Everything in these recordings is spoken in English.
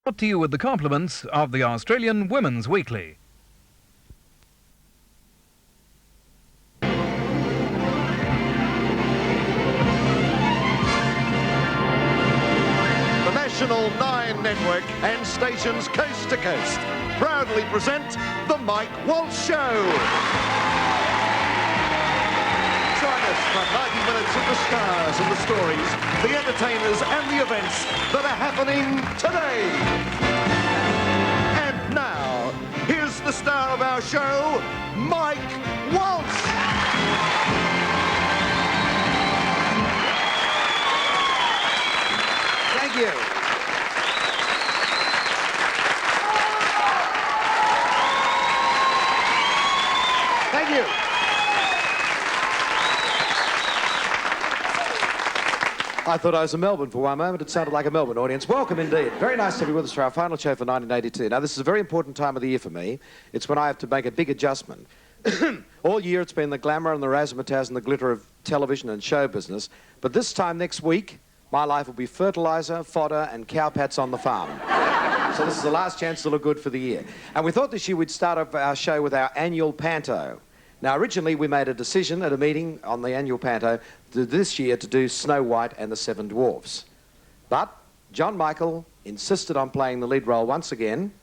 Brought to you with the compliments of the Australian Women's Weekly. The National 9 Network and stations coast to coast proudly present The Mike Walsh Show. Join us for 90 minutes of the stars and the stories, the entertainers and the events that are happening today. And now, here's the star of our show, Mike Walsh. Thank you. Thank you. I thought I was in Melbourne for one moment. It sounded like a Melbourne audience. Welcome indeed. Very nice to be with us for our final show for 1982. Now, this is a very important time of the year for me. It's when I have to make a big adjustment. All year it's been the glamour and the razzmatazz and the glitter of television and show business. But this time next week, my life will be fertiliser, fodder and cow pats on the farm. So this is the last chance to look good for the year. And we thought this year we'd start off our show with our annual panto. Now, originally we made a decision at a meeting on the annual panto this year to do Snow White and the Seven Dwarfs. But John Michael insisted on playing the lead role once again.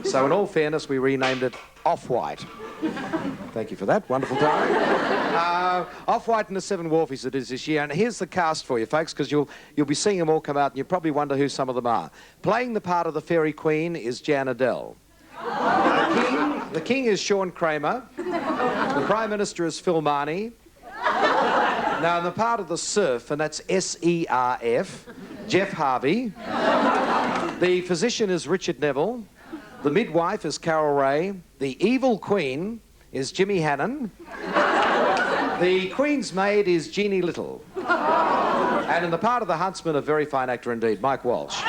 So in all fairness, we renamed it Off-White. Thank you for that. Wonderful time. Off-White and the Seven Dwarfies it is this year. And here's the cast for you, folks, because you'll be seeing them all come out and you probably wonder who some of them are. Playing the part of the Fairy Queen is Jan Adele. The King is Sean Kramer. The Prime Minister is Phil Marnie. Now, in the part of the Surf, and that's S-E-R-F, Jeff Harvey. The physician is Richard Neville. The midwife is Carol Ray. The evil queen is Jimmy Hannon. The Queen's maid is Jeannie Little. And in the part of the huntsman, a very fine actor indeed, Mike Walsh.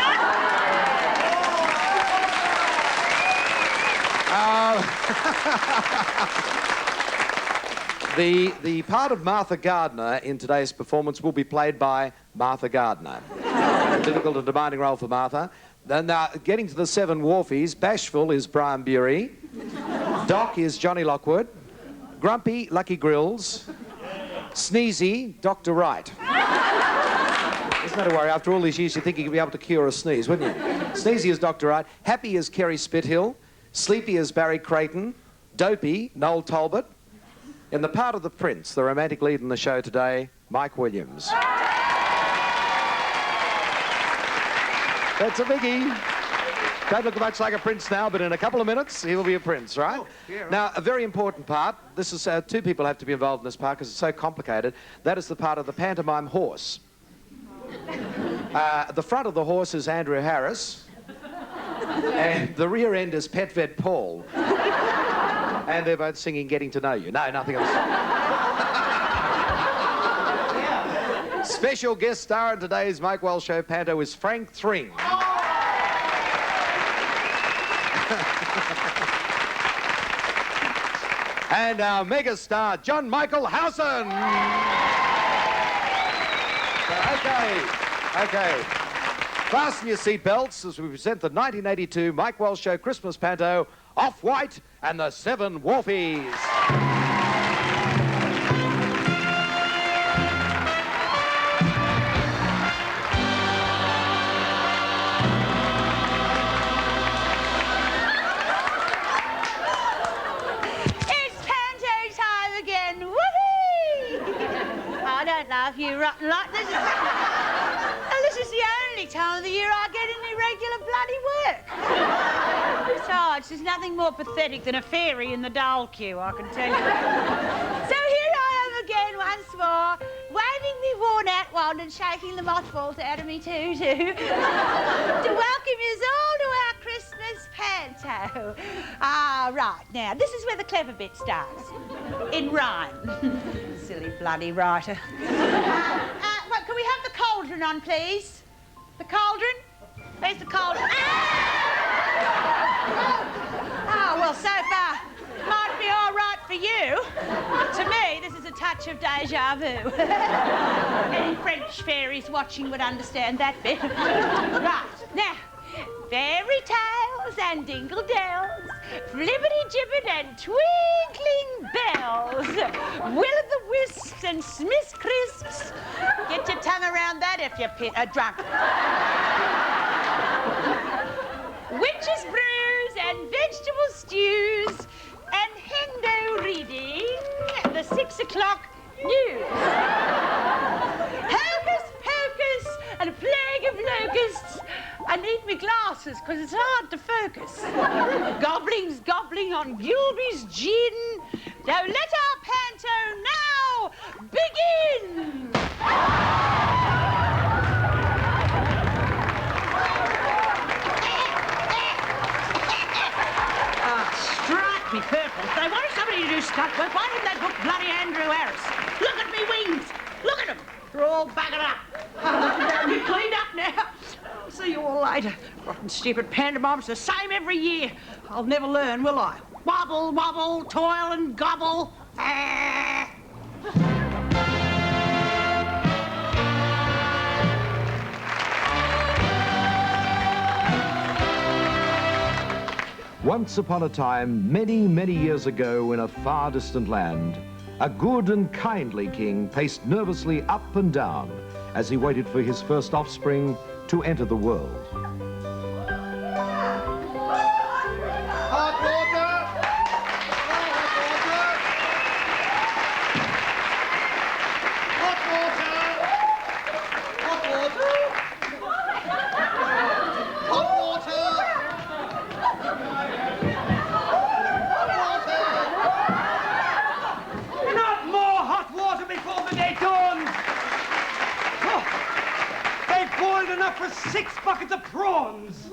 The part of Martha Gardner in today's performance will be played by Martha Gardner. A difficult and demanding role for Martha. Now, getting to the Seven Dwarfies, Bashful is Brian Bury. Doc is Johnny Lockwood. Grumpy, Lucky Grills. Sneezy, Dr. Wright. Isn't that a worry? After all these years, you'd think you could be able to cure a sneeze, wouldn't you? Sneezy is Dr. Wright. Happy is Kerry Spithill. Sleepy is Barry Creighton. Dopey, Noel Talbot. In the part of the Prince, the romantic lead in the show today, Mike Williams. That's a biggie. Don't look much like a prince now, but in a couple of minutes, he will be a prince, right? Oh, yeah. Now, a very important part. This is two people have to be involved in this part because it's so complicated. That is the part of the pantomime horse. The front of the horse is Andrew Harris. And the rear end is Pet Vet Paul. And they're both singing Getting to Know You. No, nothing else. Special guest star in today's Mike Walsh Show panto is Frank Thring. And our megastar, John Michael Howson. Okay. Fasten your seatbelts as we present the 1982 Mike Walsh Show Christmas panto, Off-White and the Seven Dwarfies. You rotten lot. This is the only time of the year I get any regular bloody work. Besides, there's nothing more pathetic than a fairy in the dole queue, I can tell you. So here I am again once more, waving me worn-out wand and shaking the mothballs out of me tutu to welcome us all to our Christmas panto. Right, now, this is where the clever bit starts. In rhyme. Silly bloody writer. What, can we have the cauldron on, please? The cauldron? Where's the cauldron? Oh, well, so far, might be all right for you. To me, this is a touch of deja vu. Any French fairies watching would understand that bit. Right, now, and dingle dells, flippity-gibbet and twinkling bells, will-o'-the-wisps and Smith's crisps. Get your tongue around that if you're drunk. Witches' brews and vegetable stews and hendo reading the 6 o'clock news. Hocus pocus and a plague of locusts. I need me glasses because it's hard to focus. Gobbling's gobbling on Gilby's gin. Now let our panto now begin. Strike me purple. If they wanted somebody to do stunt work, why didn't they book bloody Andrew Harris? Look at me wings. Look at them. They're all buggered up. They're cleaned up now. I'll see you all later. Rotten stupid pantomime's the same every year. I'll never learn, will I? Wobble, wobble, toil and gobble. Once upon a time, many, many years ago, in a far distant land, a good and kindly king paced nervously up and down as he waited for his first offspring to enter the world. Hot water! Hot water! Hot water! Hot water! Not more hot water before the day dawns! Oh, they've boiled enough for 6 buckets of prawns!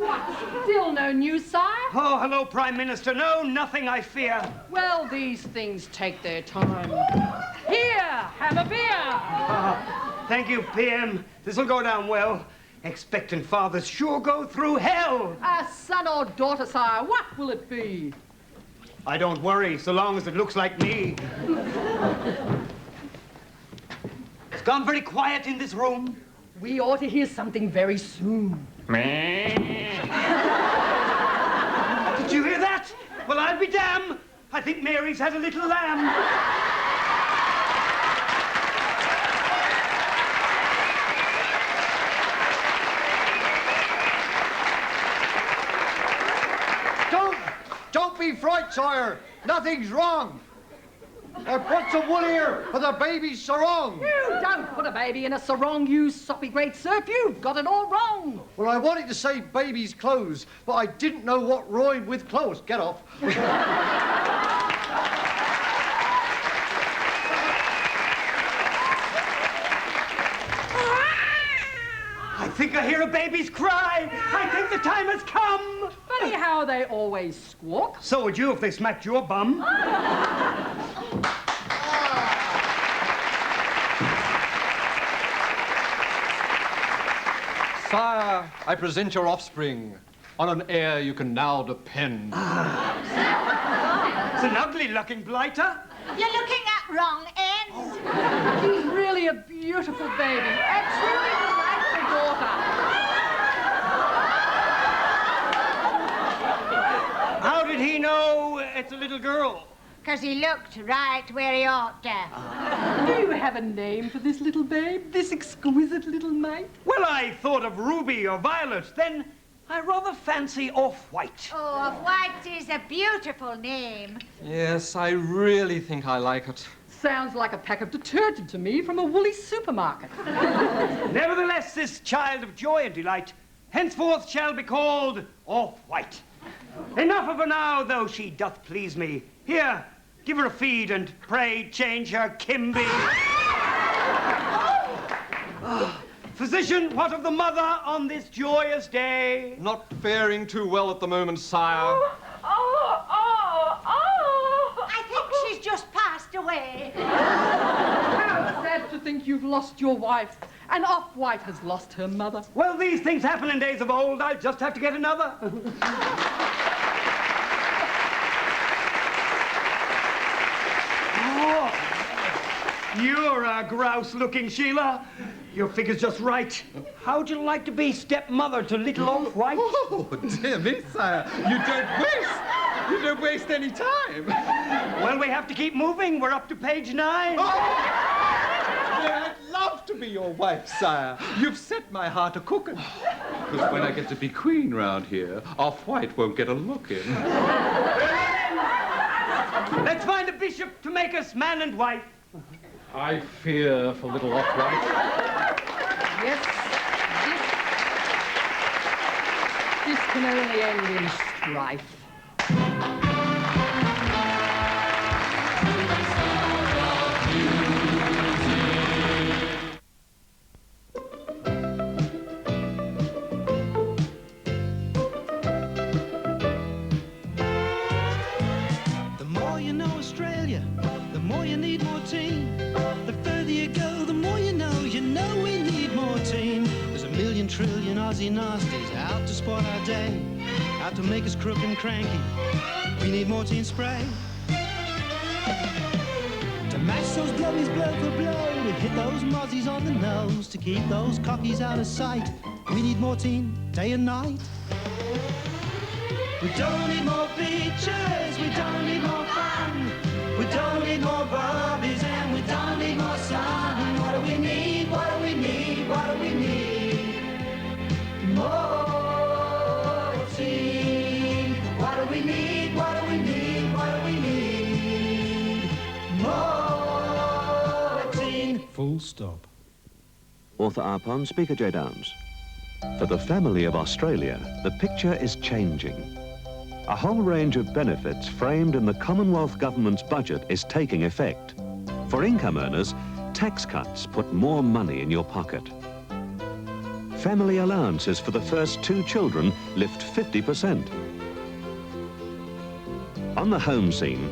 Still no news, sire? Oh, hello, Prime Minister. No, nothing, I fear. Well, these things take their time. Here, have a beer. Thank you, PM. This'll go down well. Expectant fathers sure go through hell. A son or daughter, sire, what will it be? I don't worry, so long as it looks like me. It's gone very quiet in this room. We ought to hear something very soon. Did you hear that? Well, I'll be damned. I think Mary's had a little lamb. Don't be frightened, sire. Nothing's wrong. Put some wool here for the baby's sarong. You don't put a baby in a sarong, you soppy great serf. You've got it all wrong. Well, I wanted to say baby's clothes, but I didn't know what rhymed with clothes. Get off. I think I hear a baby's cry. I think the time has come. Funny how they always squawk. So would you if they smacked your bum. Sire, I present your offspring. On an heir you can now depend. It's an ugly-looking blighter. You're looking at wrong ends. She's really a beautiful baby. A truly delightful daughter. How did he know it's a little girl? Because he looked right where he ought to. Do you have a name for this little babe? This exquisite little mite? Well, I thought of Ruby or Violet. Then I rather fancy Off-White. Oh, White is a beautiful name. Yes, I really think I like it. Sounds like a pack of detergent to me from a woolly supermarket. Nevertheless, this child of joy and delight henceforth shall be called Off-White. Enough of her now, though she doth please me. Here, give her a feed and pray change her Kimby. Physician, what of the mother on this joyous day? Not faring too well at the moment, sire. I think she's just passed away. How sad to think you've lost your wife, and Off-White has lost her mother. Well, these things happen in days of old. I'll just have to get another. Oh, you're a grouse-looking Sheila. Your figure's just right. How'd you like to be stepmother to little Off-White? Oh, dear me, sire. You don't waste any time. Well, we have to keep moving. We're up to page 9. I'd love to be your wife, sire. You've set my heart a-cooking. Because when I get to be queen round here, Off-White won't get a look in. Let's find a bishop to make us man and wife. I fear for little Off-White. Yes, this can only end in strife. The more you know Australia, the more you need more team. The further you go, the more you know we need more team. There's a million trillion Aussie nasties out to spoil our day, out to make us crook and cranky. We need more team spray. To match those blowies blow for blow, to hit those mozzies on the nose, to keep those cockies out of sight. We need more team day and night. We don't need more beaches, we don't need more fun. We don't need more Barbies and we don't need more sun. What do we need, what do we need, what do we need? More team. What do we need, what do we need, what do we need? More team. Full stop. Author Arpon, Speaker J. Downs. For the family of Australia, the picture is changing. A whole range of benefits framed in the Commonwealth Government's budget is taking effect. For income earners, tax cuts put more money in your pocket. Family allowances for the first 2 children lift 50%. On the home scene,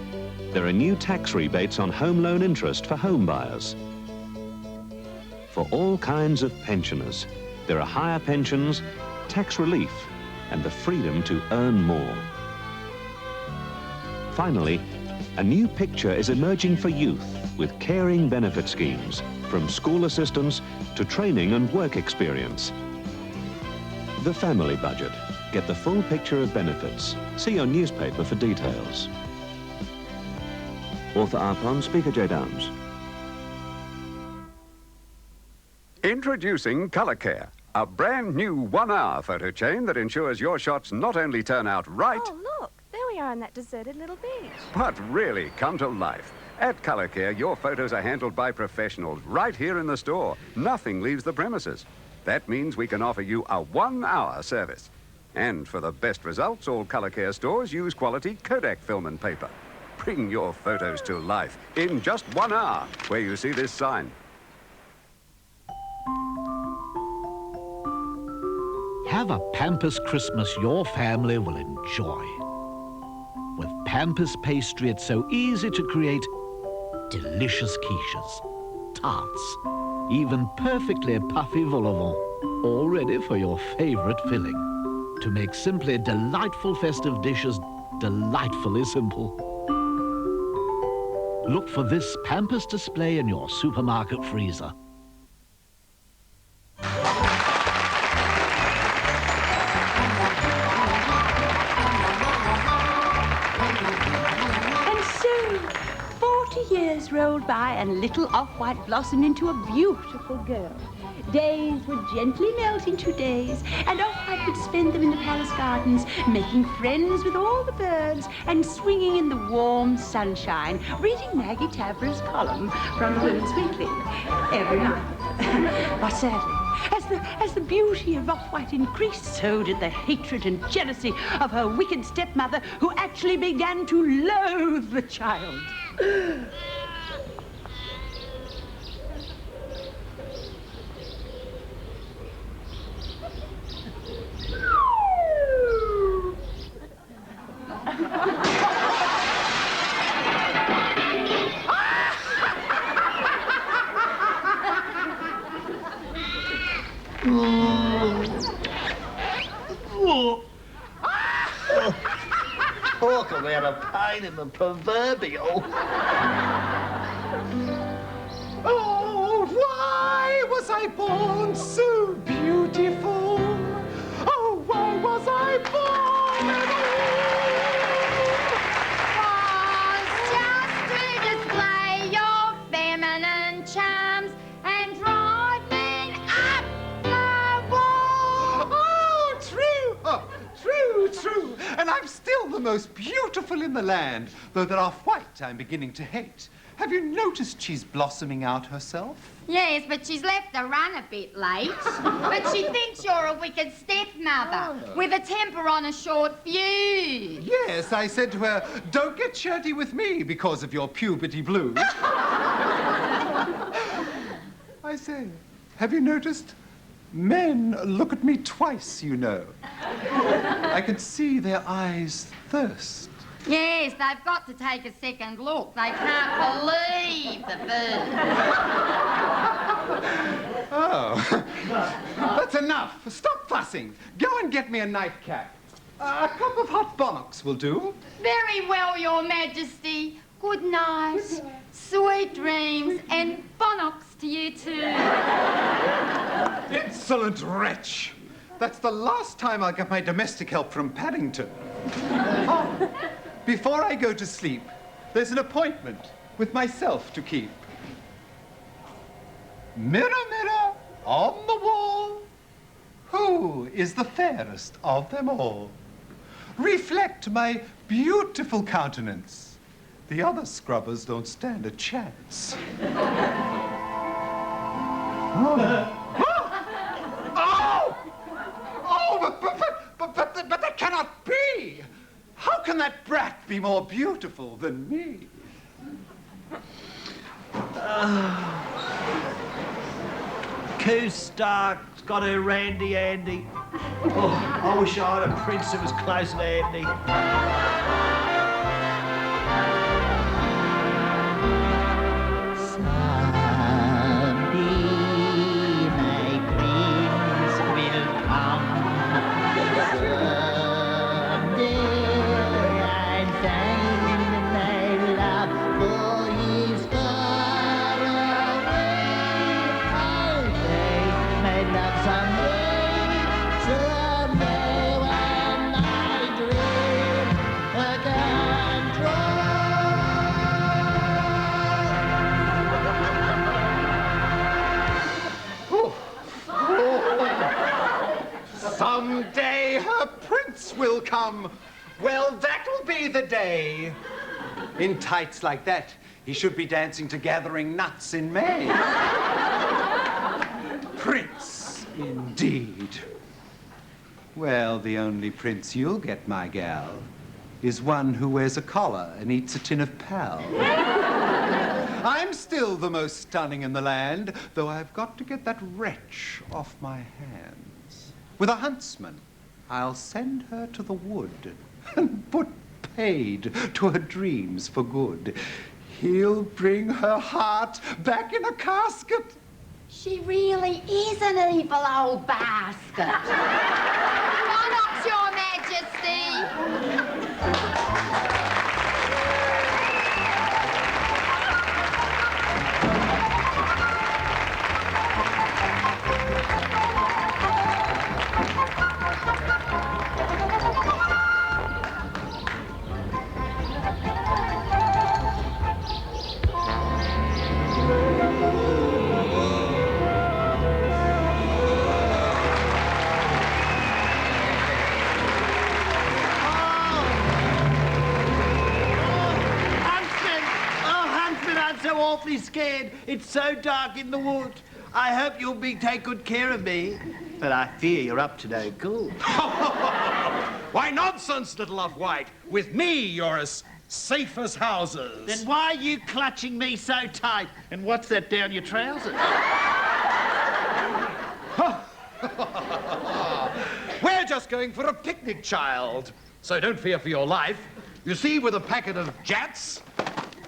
there are new tax rebates on home loan interest for home buyers. For all kinds of pensioners, there are higher pensions, tax relief, and the freedom to earn more. Finally, a new picture is emerging for youth with caring benefit schemes, from school assistance to training and work experience. The family budget. Get the full picture of benefits. See your newspaper for details. Author Arpon, Speaker J. Downs. Introducing Colour Care, a brand new 1-hour photo chain that ensures your shots not only turn out right, Oh, look, there we are on that deserted little beach. but really come to life. At Colour Care, your photos are handled by professionals right here in the store. Nothing leaves the premises. That means we can offer you a 1-hour service. And for the best results, all Colour Care stores use quality Kodak film and paper. Bring your photos to life in just 1 hour, where you see this sign. Have a Pampers Christmas your family will enjoy. With Pampers pastry, it's so easy to create delicious quiches, tarts, even perfectly puffy vol au vent, all ready for your favorite filling. To make simply delightful festive dishes delightfully simple. Look for this Pampers display in your supermarket freezer. Years rolled by and little Off-White blossomed into a beautiful girl. Days would gently melt into days, and Off-White would spend them in the palace gardens, making friends with all the birds and swinging in the warm sunshine, reading Maggie Tavra's column from the Women's Weekly every night. But sadly, as the beauty of Off-White increased, so did the hatred and jealousy of her wicked stepmother, who actually began to loathe the child. Talk about a pain in the proverbial. Oh, why was was I born so beautiful? Oh, why was I born at Just to display your feminine charms and drive men up the wall. Oh, true. Oh, true. And I'm still the most beautiful in the land, though that off-white I'm beginning to hate. Have you noticed she's blossoming out herself? Yes, but she's left the run a bit late. But she thinks you're a wicked stepmother with a temper on a short fuse. Yes, I said to her, don't get shirty with me because of your puberty blues. I say, have you noticed? Men look at me twice, you know. I can see their eyes thirst. Yes, they've got to take a second look. They can't believe the bird. Oh, that's enough. Stop fussing. Go and get me a nightcap. A cup of hot bonnocks will do. Very well, Your Majesty. Good night. Sweet dreams and bonnocks to you too. Insolent wretch. That's the last time I'll get my domestic help from Paddington. Oh, before I go to sleep, there's an appointment with myself to keep. Mirror, mirror, on the wall, who is the fairest of them all? Reflect my beautiful countenance. The other scrubbers don't stand a chance. But that cannot be! How can that brat be more beautiful than me? Coo Stark's got her Randy Andy. Oh, I wish I had a prince that was closer to Andy. Someday her prince will come. Well, that'll be the day. In tights like that, he should be dancing to Gathering Nuts in May. Prince, indeed. Well, the only prince you'll get, my gal, is one who wears a collar and eats a tin of pal. I'm still the most stunning in the land, though I've got to get that wretch off my hands. With a huntsman, I'll send her to the wood and put paid to her dreams for good. He'll bring her heart back in a casket. She really is an evil old basket. Bonnocks, Your Majesty. Awfully scared. It's so dark in the wood. I hope you'll take good care of me. But I fear you're up to no good. Why, nonsense, little off-white. With me, you're as safe as houses. Then why are you clutching me so tight? And what's that down your trousers? We're just going for a picnic, child. So don't fear for your life. You see, with a packet of jats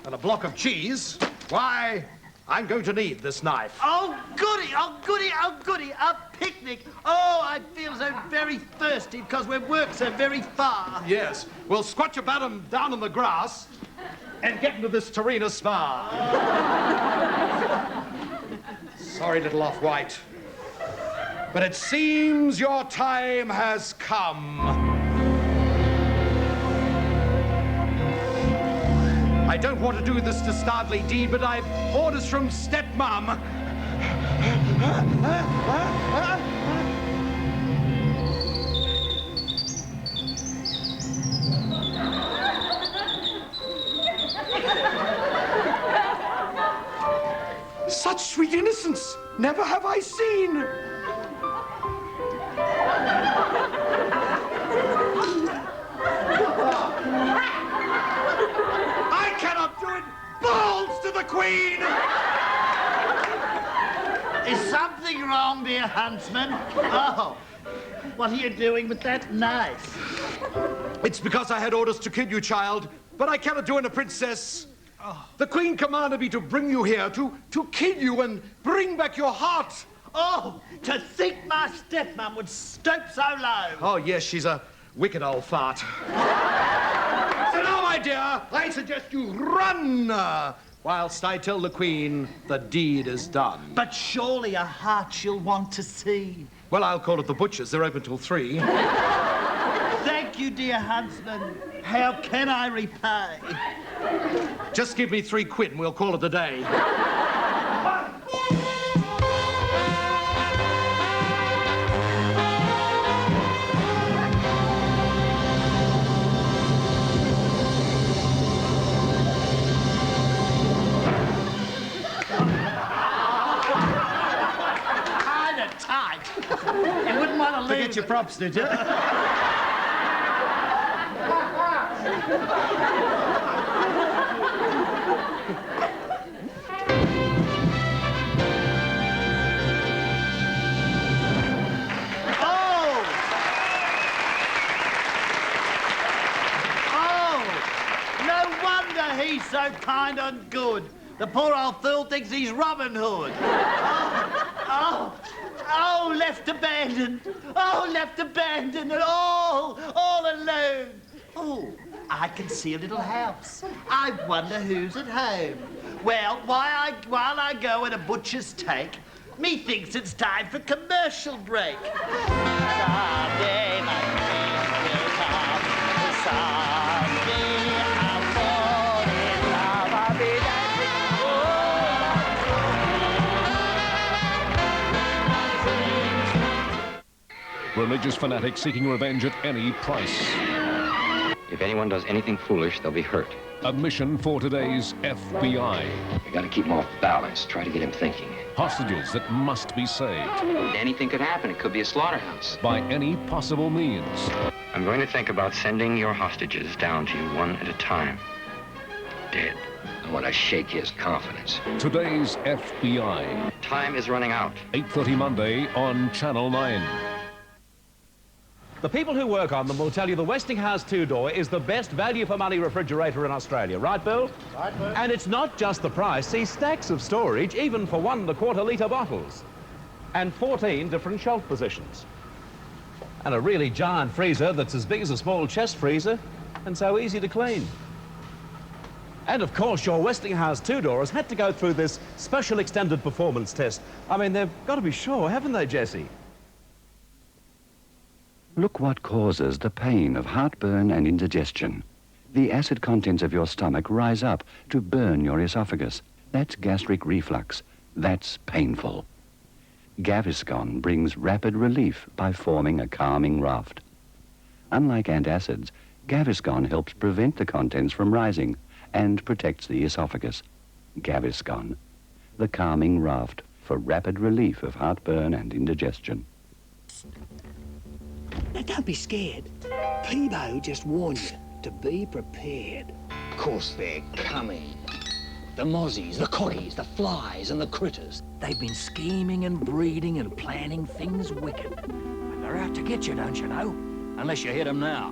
and a block of cheese, why, I'm going to need this knife. Oh, goody, oh, goody, oh, goody. A picnic. Oh, I feel so very thirsty because we've worked so very far. Yes, we'll squat your bottom down in the grass and get into this Tarina spa. Sorry, little off-white. But it seems your time has come. I don't want to do this dastardly deed, but I've orders from stepmom. Such sweet innocence, never have I seen. I cannot do it. Balls to the Queen! Is something wrong, dear huntsman? Oh, what are you doing with that knife? It's because I had orders to kill you, child, but I cannot do it, a princess. The Queen commanded me to bring you here, to kill you and bring back your heart. Oh, to think my stepmom would stoop so low. Oh, yes, she's a wicked old fart. So now, my dear, I suggest you run, whilst I tell the Queen the deed is done. But surely a heart she'll want to see. Well, I'll call it the butcher's. They're open till 3. Thank you, dear huntsman. How can I repay? Just give me 3 quid and we'll call it a day. Kinda tight. You wouldn't want to leave. Forget your props, did you? He's so kind and good. The poor old fool thinks he's Robin Hood. Oh, left abandoned. Oh, left abandoned and all alone. Oh, I can see a little house. I wonder who's at home. Well, while I go at a butcher's take, methinks it's time for commercial break. Someday my dreams will come. Someday I'll fall in love. I'll be dancing. Religious fanatics seeking revenge at any price. If anyone does anything foolish, they'll be hurt. A mission for today's FBI. We gotta keep him off balance, try to get him thinking. Hostages that must be saved. Anything could happen. It could be a slaughterhouse. By any possible means. I'm going to think about sending your hostages down to you one at a time. Dead. I want to shake his confidence. Today's FBI. Time is running out. 8:30 Monday on Channel 9. The people who work on them will tell you the Westinghouse two-door is the best value-for-money refrigerator in Australia. Right, Bill? Right, Bill. And it's not just the price. See, stacks of storage, even for 1 1/4 litre bottles. And 14 different shelf positions. And a really giant freezer that's as big as a small chest freezer and so easy to clean. And, of course, your Westinghouse two-door has had to go through this special extended performance test. I mean, they've got to be sure, haven't they, Jesse? Look what causes the pain of heartburn and indigestion. The acid contents of your stomach rise up to burn your esophagus. That's gastric reflux. That's painful. Gaviscon brings rapid relief by forming a calming raft. Unlike antacids, Gaviscon helps prevent the contents from rising and protects the esophagus. Gaviscon, the calming raft for rapid relief of heartburn and indigestion. Now, don't be scared. Peebo just warned you to be prepared. Of course they're coming. The mozzies, the coggies, the flies and the critters. They've been scheming and breeding and planning things wicked. And they're out to get you, don't you know? Unless you hit them now.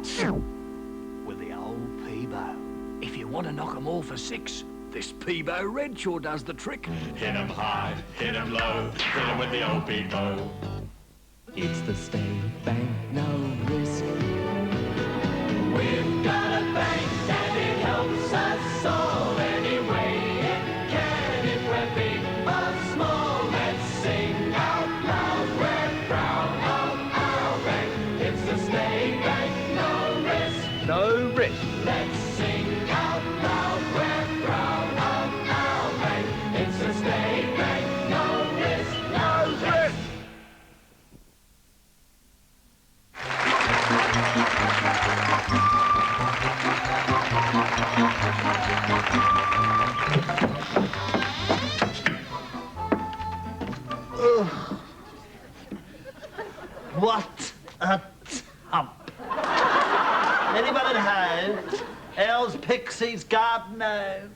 With the old Peebo. If you want to knock 'em all for 6, this Peebo Red sure does the trick. Hit 'em hard, hit 'em low, hit 'em with the old Peebo. It's the State Bank, no risk. We've got a bank and it helps us all any way it can. If we're big or small, let's Anyone at home? Elves, pixies, garden gnomes.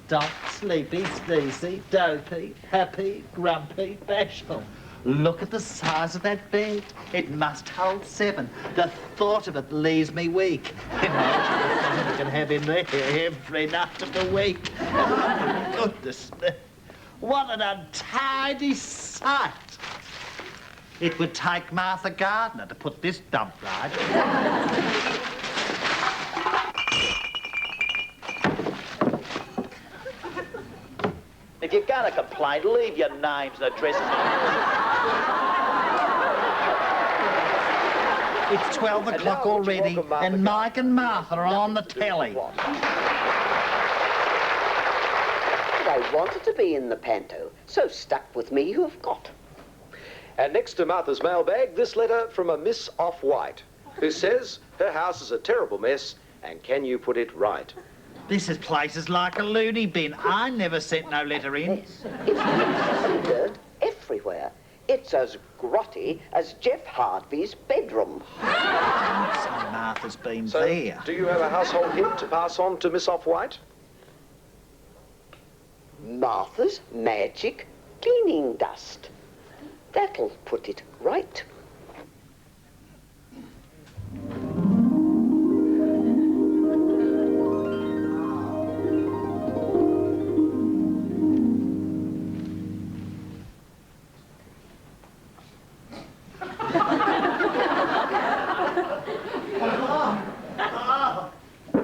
Dot, sleepy, sneezy, dopey, happy, grumpy, bashful. Look at the size of that bed. It must hold 7. The thought of it leaves me weak. Imagine you can have in there every night of the week. Oh, goodness me. What an untidy sight. It would take Martha Gardner to put this dump right. If you're going to complain, leave your names and addresses. It's 12 o'clock already, and Mike and Martha are on the telly. I wanted to be in the panto, so stuck with me you have got. And next to Martha's mailbag, this letter from a Miss Off-White, who says her house is a terrible mess, and can you put it right? This place is like a loony bin. I never sent no letter in. Yes, it's littered everywhere. It's as grotty as Jeff Hardby's bedroom. So Martha's been there. Do you have a household hint to pass on to Miss Off-White? Martha's magic cleaning dust. That'll put it right.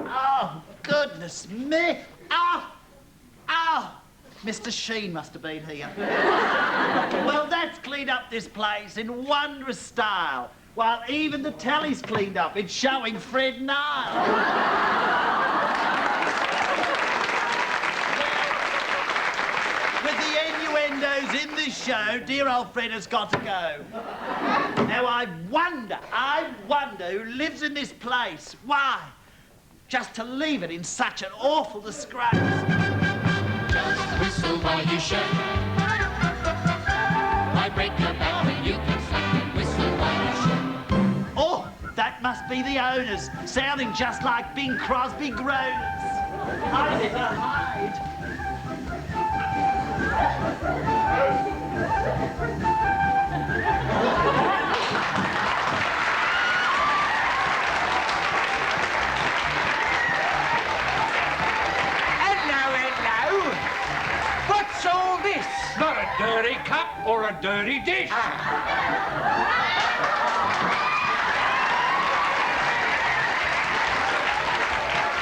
Oh, goodness me. Mr. Sheen must have been here. Well, that's cleaned up this place in wondrous style, while even the telly's cleaned up. It's showing Fred Nile. With the innuendos in this show, dear old Fred has got to go. Now, I wonder who lives in this place. Why? Just to leave it in such an awful disgrace. Just whistle while you shake. Why break your back when you can slack and whistle while you shake? Oh, that must be the owners, sounding just like Bing Crosby groaners. I better hide. What's all this? Not a dirty cup or a dirty dish.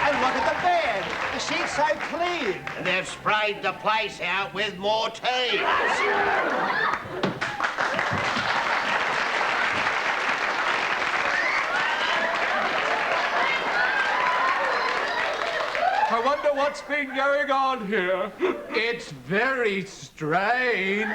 And look at the bed. The sheet's so clean. They've sprayed the place out with more tea. I wonder what's been going on here. It's very strange.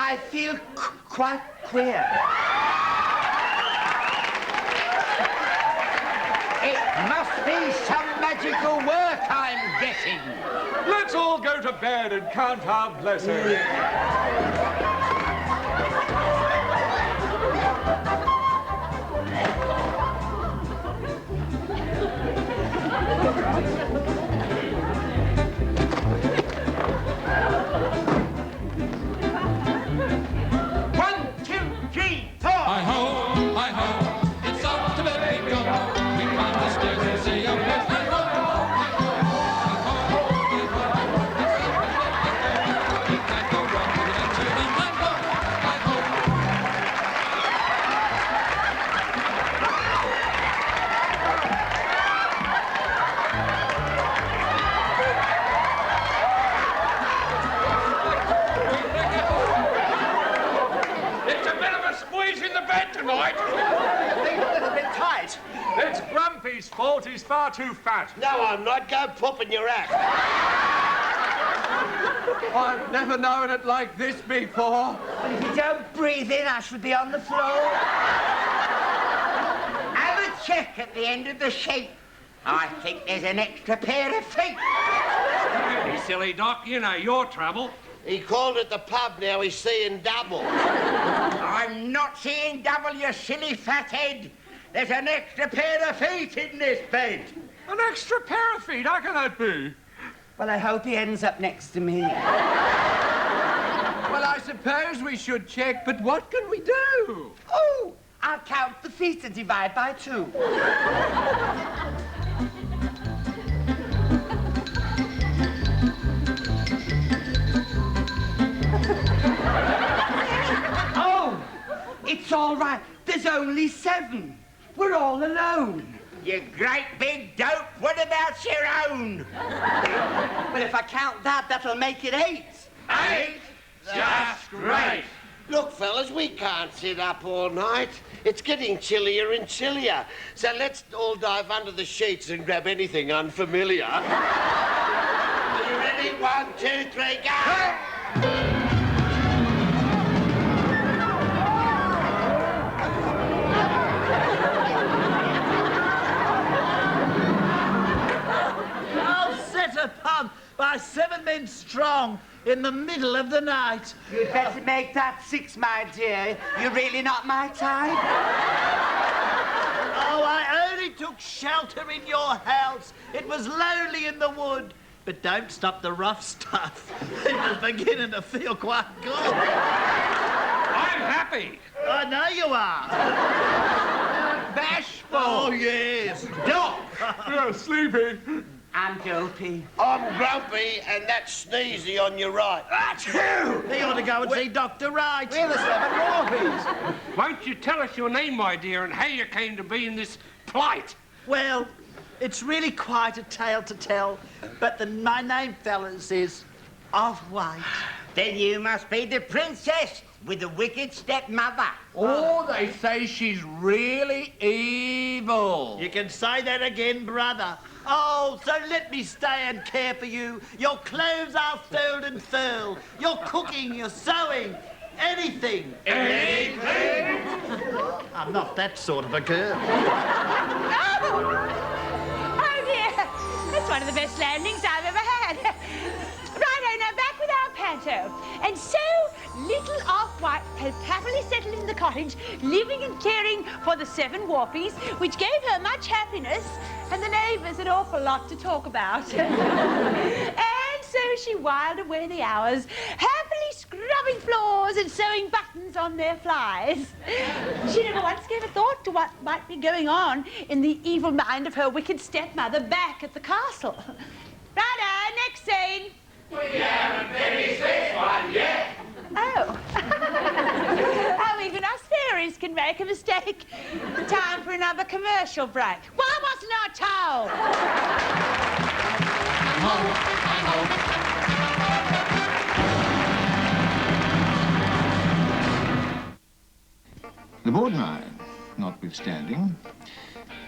I feel quite queer. It must be some magical work, I'm guessing. Let's all go to bed and count our blessings. It's up to bed we go. We climb the stairs and say a birthday roll. We can't go wrong with it until the night goes. It's a bit of a squeeze in the bed tonight. Things a little bit tight. It's Grumpy's fault. He's far too fat. No, I'm not. Go poop in your act. I've never known it like this before. But if you don't breathe in, I shall be on the floor. Have a check at the end of the sheet. I think there's an extra pair of feet. You silly Doc, you know your trouble. He called at the pub, now he's seeing double. I'm not seeing double, you silly fathead. There's an extra pair of feet in this bed. An extra pair of feet? How can that be? Well, I hope he ends up next to me. Well, I suppose we should check, but what can we do? Oh, I'll count the feet and divide by 2. Oh, it's all right. There's only 7. We're all alone. You great big dope, what about your own? Well, if I count that, that'll make it 8. 8? Just great. Look, fellas, we can't sit up all night. It's getting chillier and chillier. So let's all dive under the sheets and grab anything unfamiliar. Are you ready? 1, 2, 3, go! By 7 men strong in the middle of the night. You'd better make that 6, my dear. You're really not my type. Oh, I only took shelter in your house. It was lonely in the wood. But don't stop the rough stuff. It was beginning to feel quite good. I'm happy. I know you are. Bashful. Oh, yes. Doc. You're sleepy. I'm dopey. I'm grumpy, and that's sneezy on your right. Achoo! He ought to go and see Dr. Wright. We're the 7 Warbies. Won't you tell us your name, my dear, and how you came to be in this plight? Well, it's really quite a tale to tell, but my name, fellas, is Off-White. Then you must be the princess with the wicked stepmother. Oh, they say she's really evil. You can say that again, brother. Oh, so let me stay and care for you. Your clothes are furled and furled. Your cooking, your sewing, anything. Anything? I'm not that sort of a girl. Oh, dear. That's one of the best landings I've ever had. Righto, now back with our panto. And so, little Off-White has happily settled in the cottage, living and caring for the 7 Warpies, which gave her much happiness, and the neighbours an awful lot to talk about. And so she whiled away the hours, happily scrubbing floors and sewing buttons on their flies. She never once gave a thought to what might be going on in the evil mind of her wicked stepmother back at the castle. Righto, next scene. We haven't finished this one yet. Oh. Oh, even us fairies can make a mistake. Time for another commercial break. Why wasn't I told? The board and I, notwithstanding,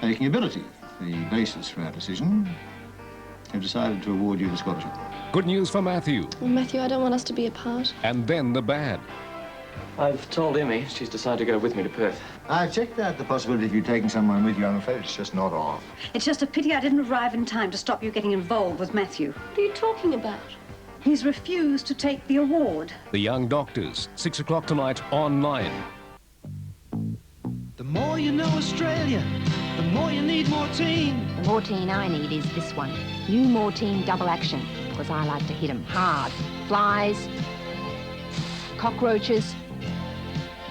taking ability, the basis for our decision, have decided to award you the scholarship. Good news for Matthew. Well, Matthew, I don't want us to be apart. And then the bad. I've told Emmy. She's decided to go with me to Perth. I've checked out the possibility of you taking someone with you. I'm afraid it's just not on. It's just a pity I didn't arrive in time to stop you getting involved with Matthew. What are you talking about? He's refused to take the award. The Young Doctors, 6 o'clock tonight on 9. The more you know Australia, the more you need Mortein. The Mortein I need is this one. New Mortein Double Action, because I like to hit them hard. Flies, cockroaches.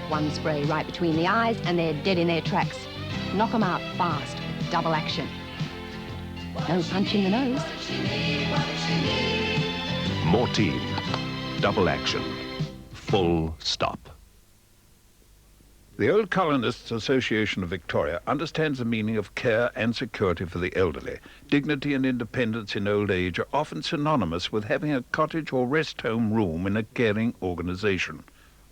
One spray right between the eyes and they're dead in their tracks. Knock them out fast. Double action. No punch in the nose. Mortein. Double action. Full stop. The Old Colonists Association of Victoria understands the meaning of care and security for the elderly. Dignity and independence in old age are often synonymous with having a cottage or rest home room in a caring organisation.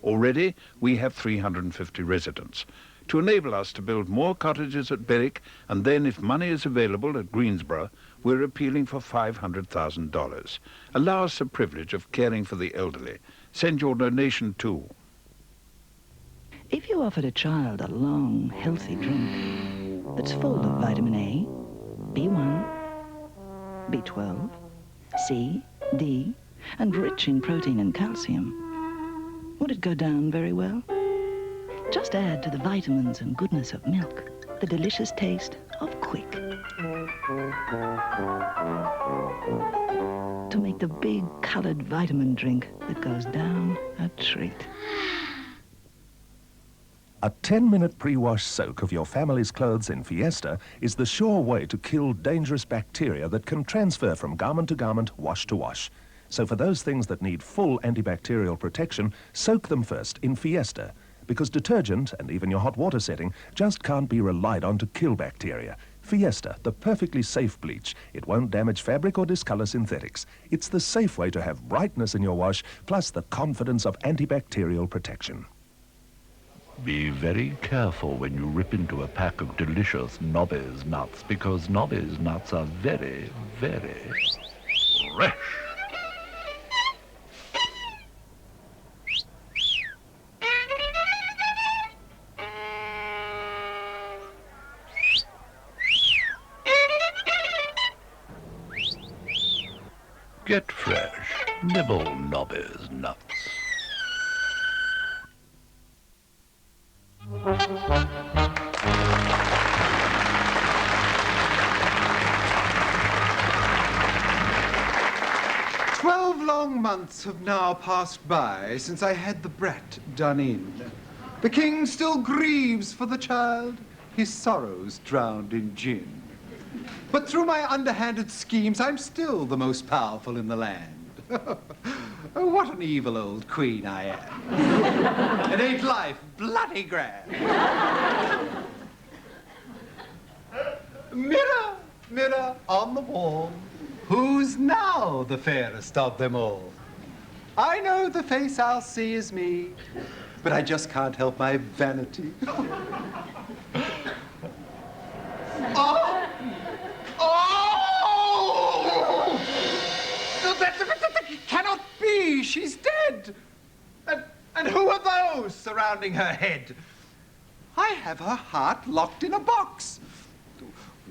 Already, we have 350 residents. To enable us to build more cottages at Berwick, and then, if money is available at Greensborough, we're appealing for $500,000. Allow us the privilege of caring for the elderly. Send your donation to... If you offered a child a long, healthy drink, that's full of vitamin A, B1, B12, C, D, and rich in protein and calcium. Would it go down very well? Just add to the vitamins and goodness of milk the delicious taste of Quick. To make the big coloured vitamin drink that goes down a treat. A 10-minute pre-wash soak of your family's clothes in Fiesta is the sure way to kill dangerous bacteria that can transfer from garment to garment, wash to wash. So for those things that need full antibacterial protection, soak them first in Fiesta, because detergent, and even your hot water setting, just can't be relied on to kill bacteria. Fiesta, the perfectly safe bleach. It won't damage fabric or discolor synthetics. It's the safe way to have brightness in your wash, plus the confidence of antibacterial protection. Be very careful when you rip into a pack of delicious Nobby's nuts, because Nobby's nuts are very, very fresh. Get fresh. Nibble Nobby's nuts. "12 long months have now passed by since I had the brat done in. The king still grieves for the child, his sorrows drowned in gin. But through my underhanded schemes, I'm still the most powerful in the land. Oh, what an evil old queen I am. And ain't life bloody grand? Mirror, mirror on the wall, who's now the fairest of them all? I know the face I'll see is me, but I just can't help my vanity. Oh! Oh! That cannot be. She's dead. And who are those surrounding her head? I have her heart locked in a box.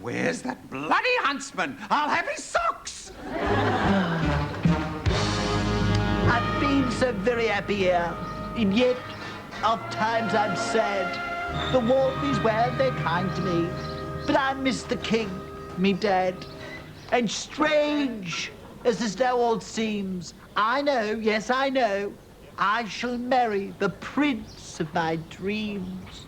Where's that bloody huntsman? I'll have his socks. I've been so very happy here, and yet, oft times I'm sad. The Waltleys, well, they're kind to me, but I miss the king, me dad. And strange as this now all seems, I know, yes, I know, I shall marry the prince of my dreams.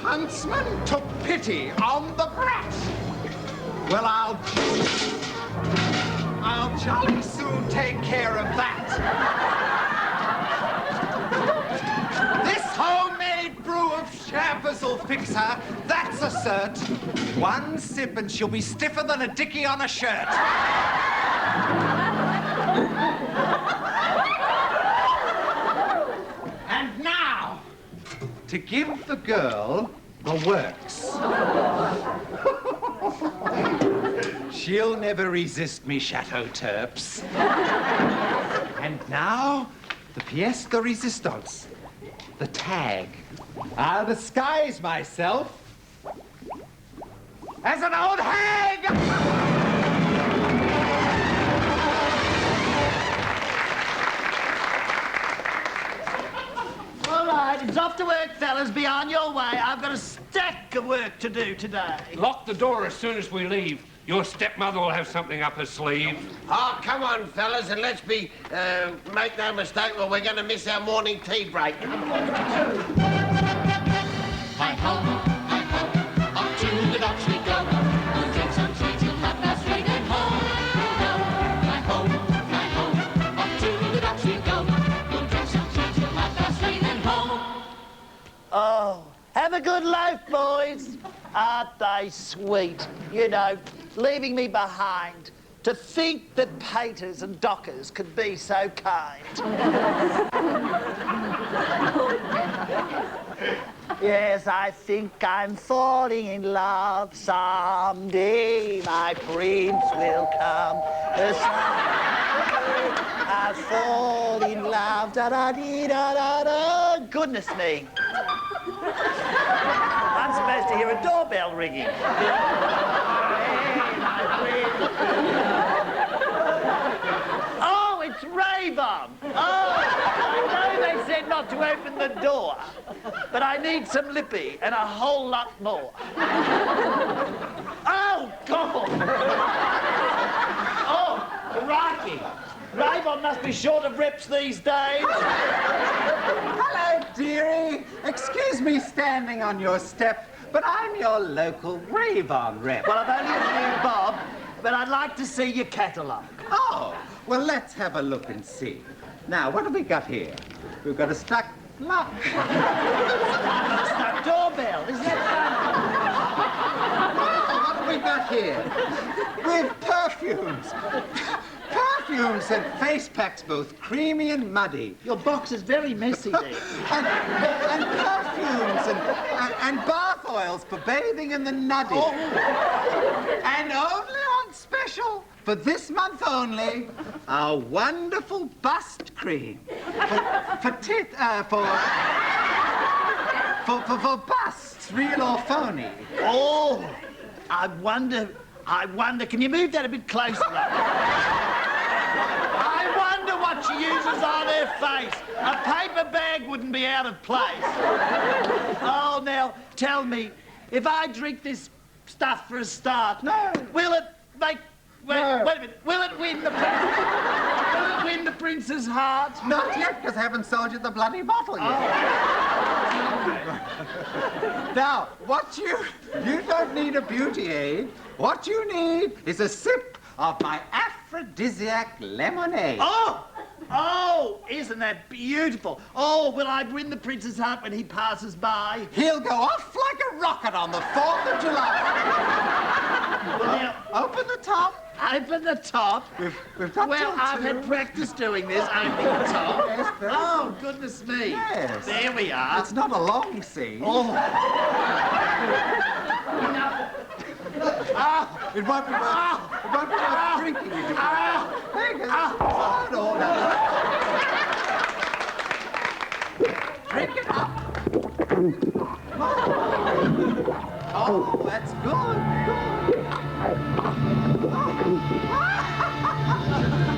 Huntsman took pity on the brat. Well, I'll jolly soon take care of that. This homemade brew of Champers will fix her, that's a cert. One sip and she'll be stiffer than a dickie on a shirt. And now, to give the girl the works. She'll never resist me, Chateau Terps. And now, the pièce de résistance, the tag. I'll disguise myself as an old hag! All right, it's off to work, fellas. Be on your way. I've got a stack of work to do today. Lock the door as soon as we leave. Your stepmother will have something up her sleeve. Oh, come on, fellas, and let's make no mistake, or we're going to miss our morning tea break. Hi-ho, Have a good life, boys. Aren't they sweet? You know, leaving me behind. To think that painters and dockers could be so kind. Yes, I think I'm falling in love. Someday my prince will come. I fall in love. Da-da-dee-da-da-da. Goodness me. I'm supposed to hear a doorbell ringing. Oh, it's Ray-Bomb. Oh, I know they said not to open the door, but I need some lippy and a whole lot more. Oh, God! Oh, crikey. Ray-Bomb must be short of reps these days. Hello, dearie. Excuse me standing on your step, but I'm your local Ray-Bomb rep. Well, I've only a few bob, but I'd like to see your catalogue. Oh, well, let's have a look and see. Now, what have we got here? We've got a stuck lock. A stuck doorbell. Isn't that Oh, what have we got here? With perfumes. Perfumes and face packs, both creamy and muddy. Your box is very messy there. and perfumes and bath oils for bathing in the nuddy. Oh. And only on special, for this month only, our wonderful bust cream. For busts, real or phony. Oh, I wonder, can you move that a bit closer? I wonder what she uses on her face. A paper bag wouldn't be out of place. Oh, now, tell me, if I drink this stuff for a start, will it make... Wait a minute, will it win the prince's heart? Not yet, because I haven't sold you the bloody bottle yet. Oh. Now, you don't need a beauty aid. What you need is a sip of my aphrodisiac lemonade. Oh, isn't that beautiful? Oh, will I win the prince's heart when he passes by? He'll go off like a rocket on the 4th of July. Well, now, open the top. Open the top? We've got Well, I've had practice doing this, opening the top. Yes, oh, goodness me. Yes. There we are. It's not a long scene. Oh. It won't be worth drinking. There you go. Drink it up. Oh, that's good.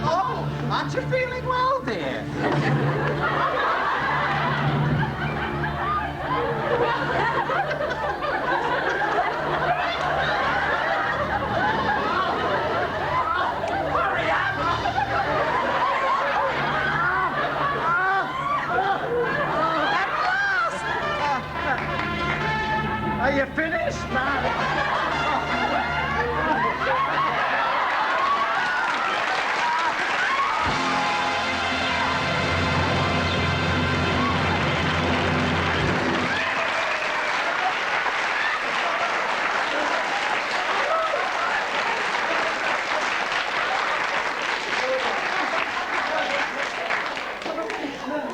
Oh, aren't you feeling well, dear? Are you finished?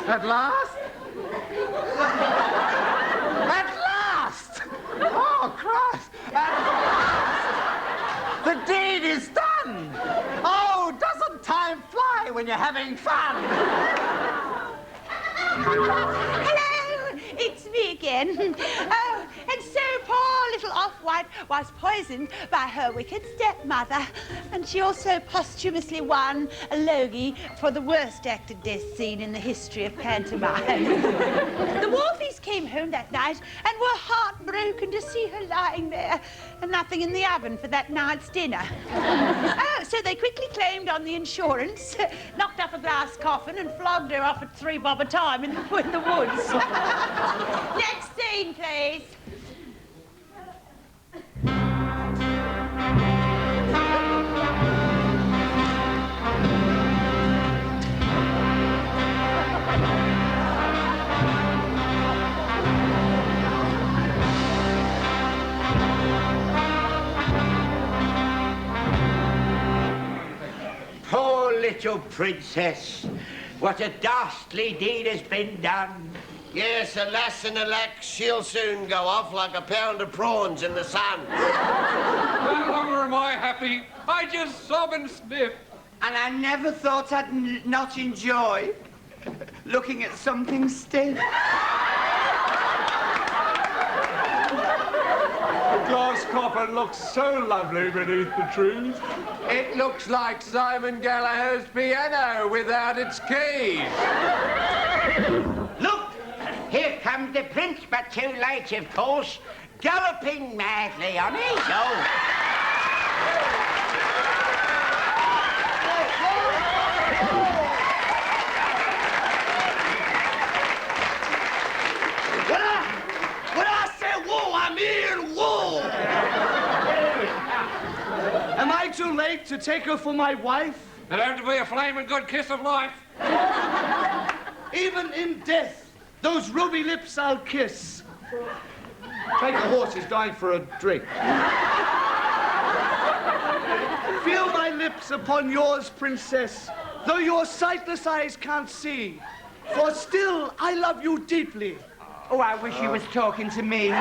At last? At last! Oh, Christ! At last! The deed is done! Oh, doesn't time fly when you're having fun? Hello, it's me again. Oh, and so poor little Off-White was poisoned by her wicked stepmother. And she also posthumously won a Logie for the worst acted death scene in the history of pantomime. The Wolfies came home that night and were heartbroken to see her lying there and nothing in the oven for that night's dinner. Oh, so they quickly claimed on the insurance, knocked up a glass coffin and flogged her off at 3 bob a time in the woods. Next scene, please. little princess. What a dastardly deed has been done. Yes, alas and alack, she'll soon go off like a pound of prawns in the sun. No longer am I happy. I just sob and sniff. And I never thought I'd not enjoy looking at something stiff. The glass coffer looks so lovely beneath the trees. It looks like Simon Gallagher's piano without its keys. Look, here comes the prince, but too late, of course, galloping madly on his own. When I say whoa, I mean whoa! Am I too late to take her for my wife? It'd have to be a flaming good kiss of life. Even in death, those ruby lips I'll kiss. Take a horse, he's dying for a drink. Feel my lips upon yours, princess, though your sightless eyes can't see. For still I love you deeply. Oh, I wish you was talking to me.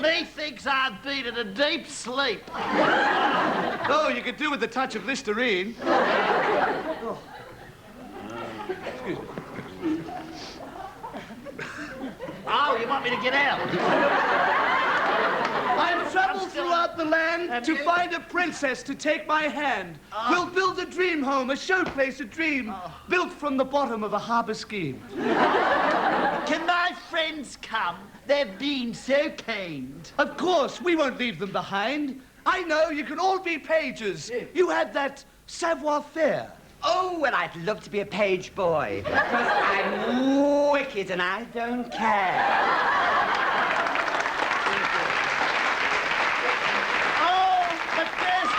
Methinks I've been in a deep sleep. Oh, you could do with a touch of Listerine. Oh. Excuse me. Oh, you want me to get out? I've traveled throughout the land to find a princess to take my hand. We'll build a dream home, a showplace, a dream, built from the bottom of a harbour scheme. Can my friends come? They've been so kind. Of course, we won't leave them behind. I know, you can all be pages. You had that savoir-faire. Oh, well, I'd love to be a page boy, because I'm wicked and I don't care. Oh, but first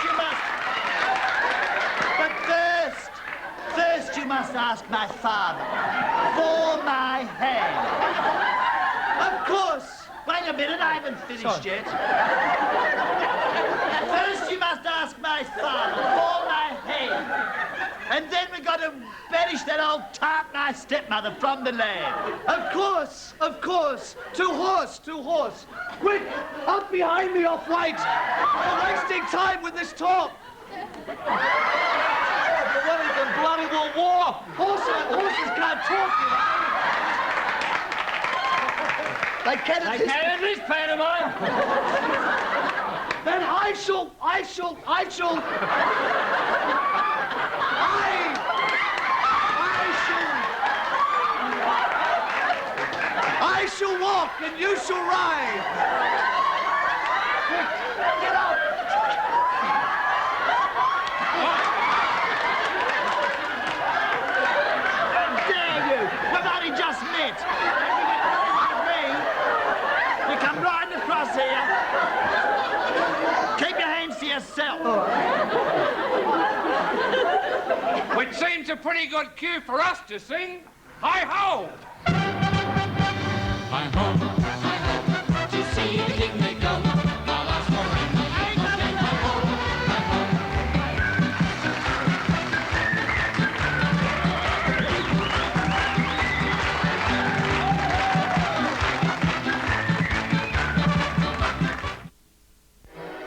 you must ask my father for my hand. Of course. Wait a minute, I haven't finished yet. First you must ask my father for my hand. And then we got to banish that old tart-eye stepmother from the land. Of course, of course. To horse, to horse. Quick, up behind me, off-white. We're wasting time with this talk. What is the bloody war? Horses can't talk, you know. They can't in this pantomime. Then I shall walk and you shall ride. Get up. How dare you? We've only just met. You come riding across here. Keep your hands to yourself. Which seems a pretty good cue for us to sing. Hi-ho! Hi-ho, hi-ho, to see the king they go. Now that's forever. Hi-ho,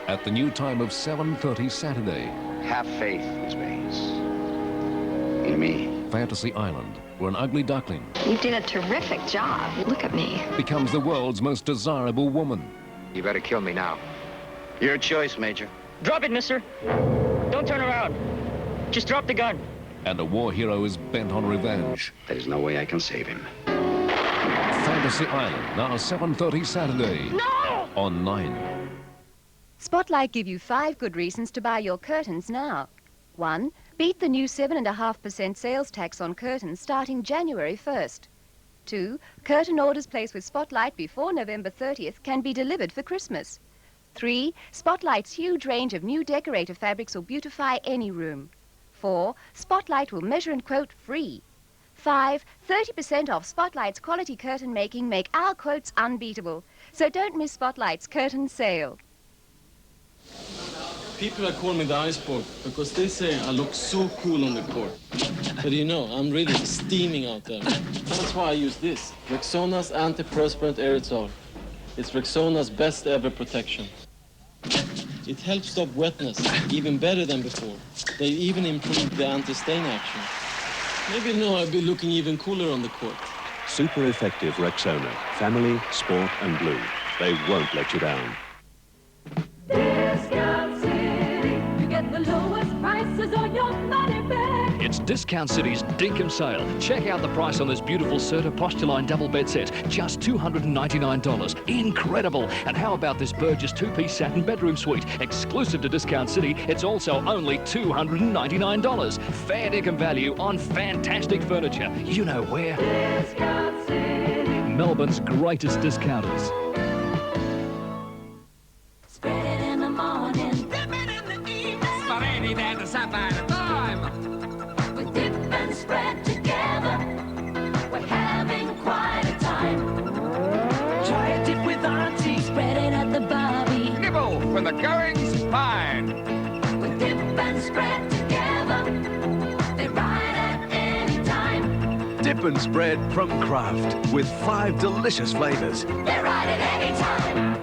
At the new time of 7:30 Saturday. Have faith, Miss Baines. In me. Fantasy Island, where an ugly duckling You did a terrific job. Look at me. becomes the world's most desirable woman. You better kill me now. Your choice, Major. Drop it, mister. Don't turn around. Just drop the gun. And a war hero is bent on revenge. There's no way I can save him. Fantasy Island, now 7:30 Saturday. No! On 9. Spotlight give you 5 good reasons to buy your curtains now. 1. Beat the new 7.5% sales tax on curtains starting January 1st. 2. Curtain orders placed with Spotlight before November 30th can be delivered for Christmas. 3. Spotlight's huge range of new decorative fabrics will beautify any room. 4. Spotlight will measure and quote free. 5. 30% off Spotlight's quality curtain making make our quotes unbeatable. So don't miss Spotlight's curtain sale. People are calling me the iceberg because they say I look so cool on the court. But you know, I'm really steaming out there. That's why I use this. Rexona's antiperspirant aerosol. It's Rexona's best ever protection. It helps stop wetness, even better than before. They even improved the anti-stain action. Maybe now I'll be looking even cooler on the court. Super effective Rexona. Family, sport and blue. They won't let you down. Discount City, you get the lowest prices on your money bag. It's Discount City's Dinkum sale. Check out the price on this beautiful Serta Postuline double bed set. Just $299. Incredible. And how about this Burgess two-piece satin bedroom suite? Exclusive to Discount City, it's also only $299. Fair dinkum value on fantastic furniture. You know where? Discount City. Melbourne's greatest discounters. Spread it in the morning, dip it in the evening. Spread it at the same time. We dip and spread together. We're having quite a time. Try a dip with Auntie. Spread it at the barbie. Nibble when the going's fine. We dip and spread together. They're right at any time. Dip and spread from Kraft with 5 delicious flavors. They're right at any time.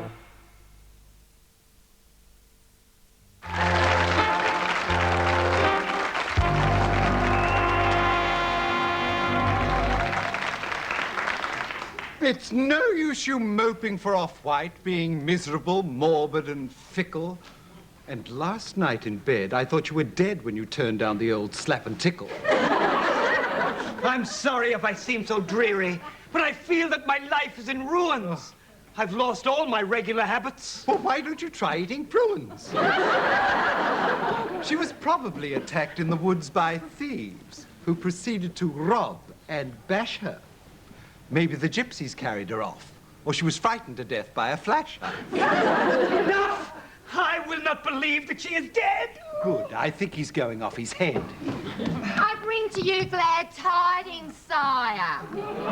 It's no use you moping for Off-White, being miserable, morbid and fickle. And last night in bed, I thought you were dead when you turned down the old slap and tickle. I'm sorry if I seem so dreary, but I feel that my life is in ruins. I've lost all my regular habits. Well, why don't you try eating prunes? She was probably attacked in the woods by thieves who proceeded to rob and bash her. Maybe the gypsies carried her off, or she was frightened to death by a flash. Enough! I will not believe that she is dead. Good. I think he's going off his head. I bring to you glad tidings, sire. To make you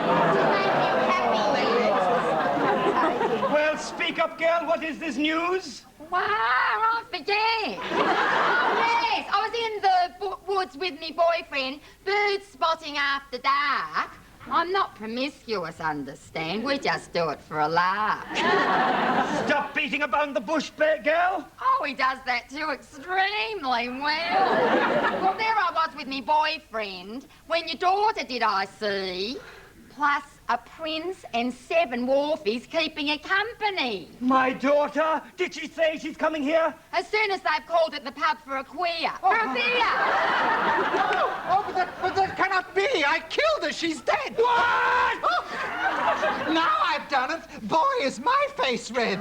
happy. Well, speak up, girl. What is this news? Wow, I forget. Oh, yes. I was in the woods with me boyfriend, bird spotting after dark. I'm not promiscuous, understand? We just do it for a laugh. Stop beating about the bush, girl. Oh, he does that too extremely well. Well, there I was with me boyfriend when your daughter did I see, plus a prince and 7 wharfies keeping her company. My daughter? Did she say she's coming here? As soon as they've called at the pub for a queer. For a beer! But that cannot be. I killed her. She's dead. What? Oh. Now I've done it. Boy, is my face red.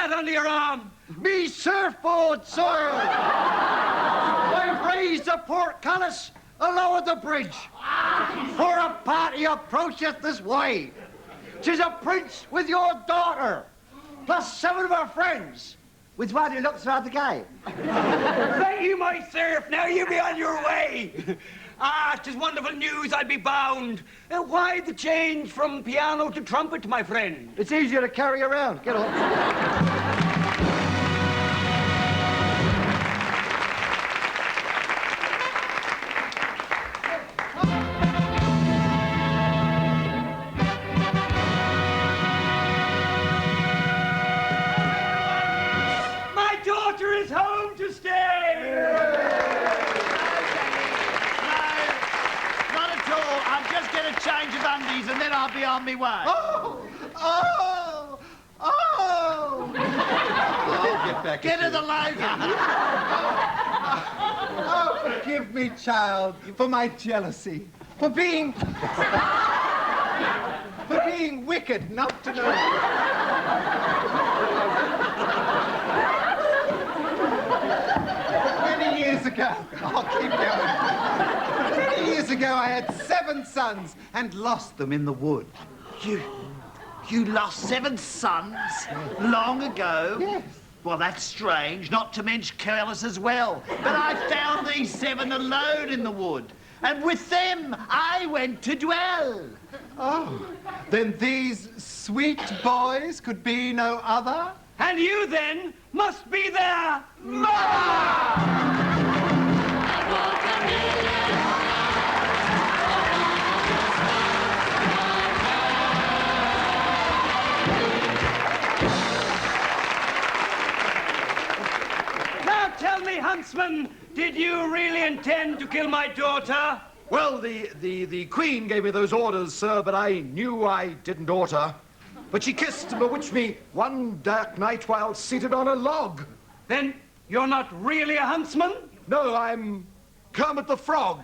Under your arm. Me surfboard, sir. I've raised the portcullis and lowered the bridge. For a party approacheth this way. 'Tis a prince with your daughter, plus 7 of her friends, with one who looks rather gay. Thank you, my serf. Now you be on your way. Ah, 'tis wonderful news, I'll be bound. Why the change from piano to trumpet, my friend? It's easier to carry around. Get on. My daughter is home to stay. Not at all. I'll just get a change of undies and then I'll be on my way. Oh! Oh! Oh! I'll get back Get at to the you. lady. Oh, forgive me, child, for my jealousy, for being wicked wicked not to know. Many years ago, I'll keep going. Many years ago, I had 7 sons and lost them in the wood. You lost 7 sons long ago? Yes. Well, that's strange, not to mention careless as well. But I found these 7 alone in the wood, and with them I went to dwell. Oh, then these sweet boys could be no other? And you, then, must be their mother! Tell me, Huntsman, did you really intend to kill my daughter? Well, the Queen gave me those orders, sir, but I knew I didn't oughter. But she kissed and bewitched me one dark night while seated on a log. Then you're not really a huntsman? No, I'm Kermit the Frog.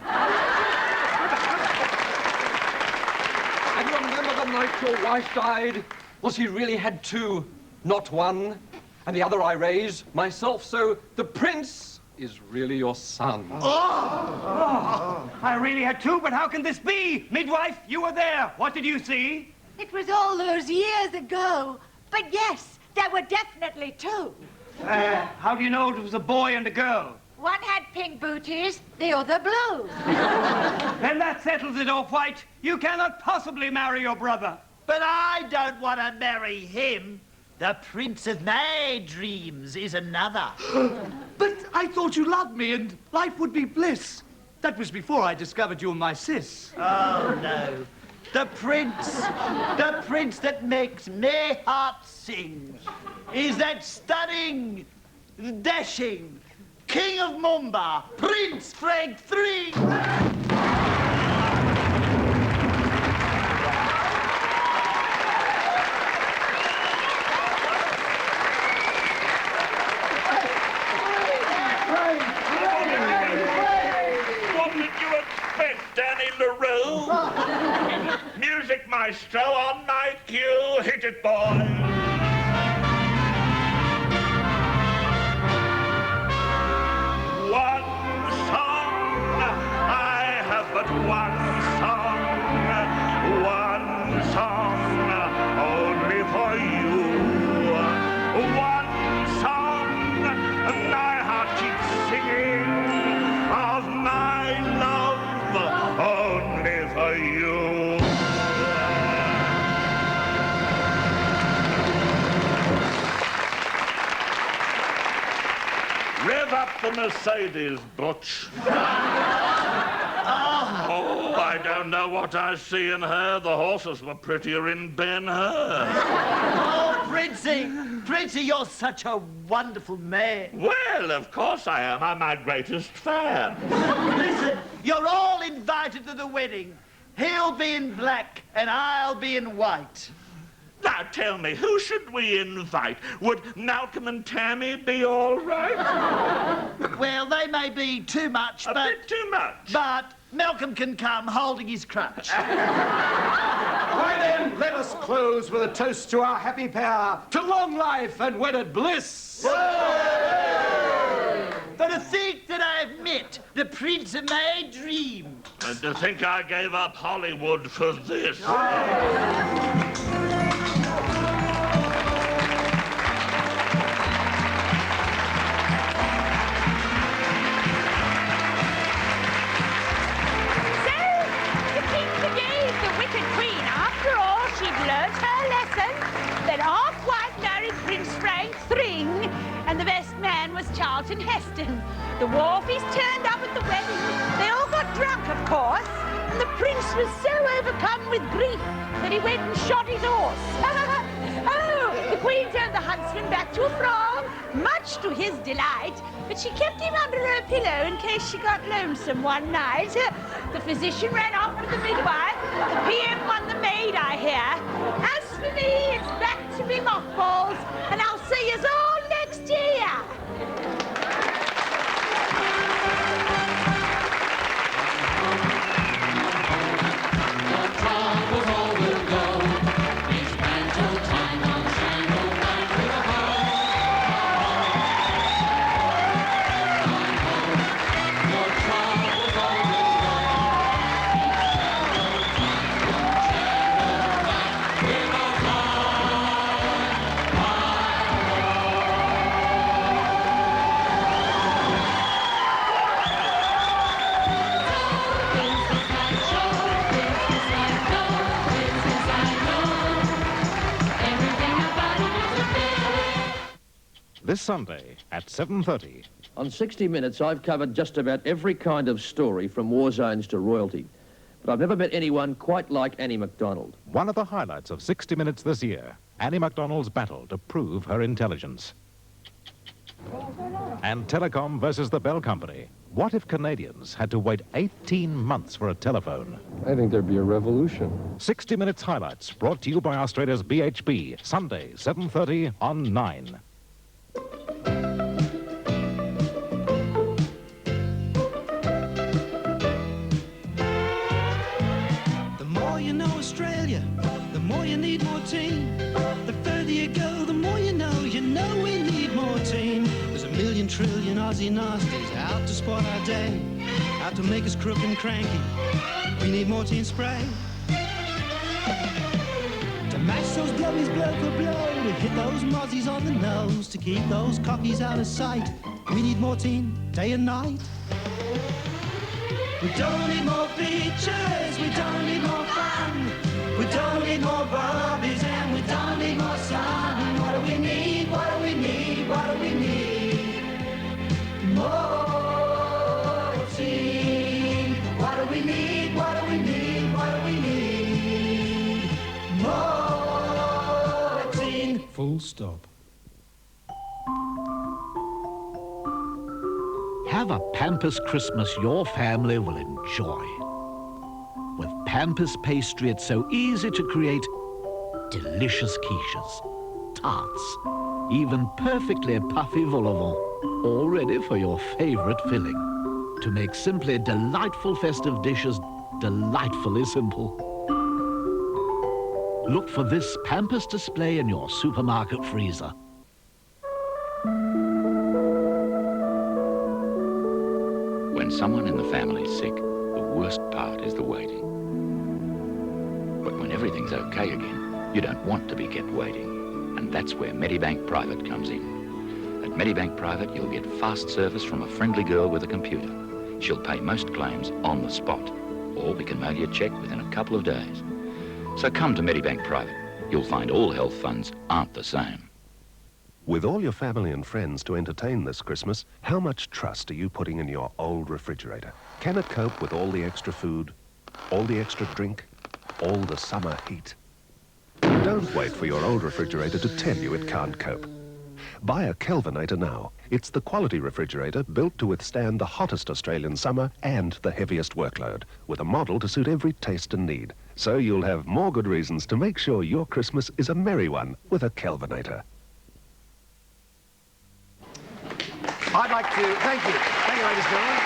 And you remember the night your wife died? Well, she really had 2, not 1. And the other I raise myself, so the prince is really your son. I really had 2, but how can this be? Midwife, you were there. What did you see? It was all those years ago. But yes, there were definitely 2. How do you know it was a boy and a girl? One had pink booties, the other blue. Then that settles it off, White. You cannot possibly marry your brother. But I don't want to marry him. The prince of my dreams is another. But I thought you loved me and life would be bliss. That was before I discovered you and my sis. Oh, no. The prince that makes my heart sing is that stunning, dashing King of Mumba, Prince Frank III. Music maestro, on my cue, hit it, boy. One song, I have but one song, only for you. One song, my heart keeps singing of my love, only for you. Rev up the Mercedes, Butch. Oh, I don't know what I see in her. The horses were prettier in Ben-Hur. Oh, Princey, you're such a wonderful man. Well, of course I am. I'm my greatest fan. Listen, you're all invited to the wedding. He'll be in black and I'll be in white. Now, tell me, who should we invite? Would Malcolm and Tammy be all right? Well, they may be too much, A bit too much. But Malcolm can come holding his crutch. Why then, let us close with a toast to our happy pair, to long life and wedded bliss. But to think that I've met the prince of my dream. And to think I gave up Hollywood for this. Charlton Heston. The Wharfies turned up at the wedding. They all got drunk, of course, and the prince was so overcome with grief that he went and shot his horse. Oh, the Queen turned the huntsman back to a frog, much to his delight, but she kept him under her pillow in case she got lonesome one night. The physician ran off with the midwife. The PM won the maid, I hear. As for me, it's back to me mothballs, and I'll see yous all next year. Troubles all will go. He's This Sunday at 7:30. On 60 Minutes, I've covered just about every kind of story from war zones to royalty. But I've never met anyone quite like Annie MacDonald. One of the highlights of 60 Minutes this year, Annie MacDonald's battle to prove her intelligence. And Telecom versus the Bell Company. What if Canadians had to wait 18 months for a telephone? I think there'd be a revolution. 60 Minutes highlights brought to you by Australia's BHP. Sunday, 7:30 on 9. The more you know Australia, the more you need more team. The further you go, the more you know we need more team. There's a million trillion Aussie nasties out to spoil our day, out to make us crook and cranky. We need more team spray. To match those blowies blow for blow, to hit those mozzies on the nose, to keep those cockies out of sight. We need more team day and night. We don't need more features, we don't need more fun. We don't need more Barbies and we don't need more sun. What do we need, what do we need, what do we need? More team. What do we need, what do we need, what do we need? More team. Full stop. Have a Pampers Christmas your family will enjoy. With Pampers pastry, it's so easy to create delicious quiches, tarts, even perfectly puffy vol au vent, all ready for your favorite filling. To make simply delightful festive dishes delightfully simple. Look for this Pampers display in your supermarket freezer. When someone in the family is sick, the worst part is the waiting. But when everything's okay again, you don't want to be kept waiting. And that's where Medibank Private comes in. At Medibank Private, you'll get fast service from a friendly girl with a computer. She'll pay most claims on the spot, or we can mail you a cheque within a couple of days. So come to Medibank Private. You'll find all health funds aren't the same. With all your family and friends to entertain this Christmas, how much trust are you putting in your old refrigerator? Can it cope with all the extra food, all the extra drink, all the summer heat? Don't wait for your old refrigerator to tell you it can't cope. Buy a Kelvinator now. It's the quality refrigerator built to withstand the hottest Australian summer and the heaviest workload, with a model to suit every taste and need. So you'll have more good reasons to make sure your Christmas is a merry one with a Kelvinator. I'd like to thank you, ladies and gentlemen.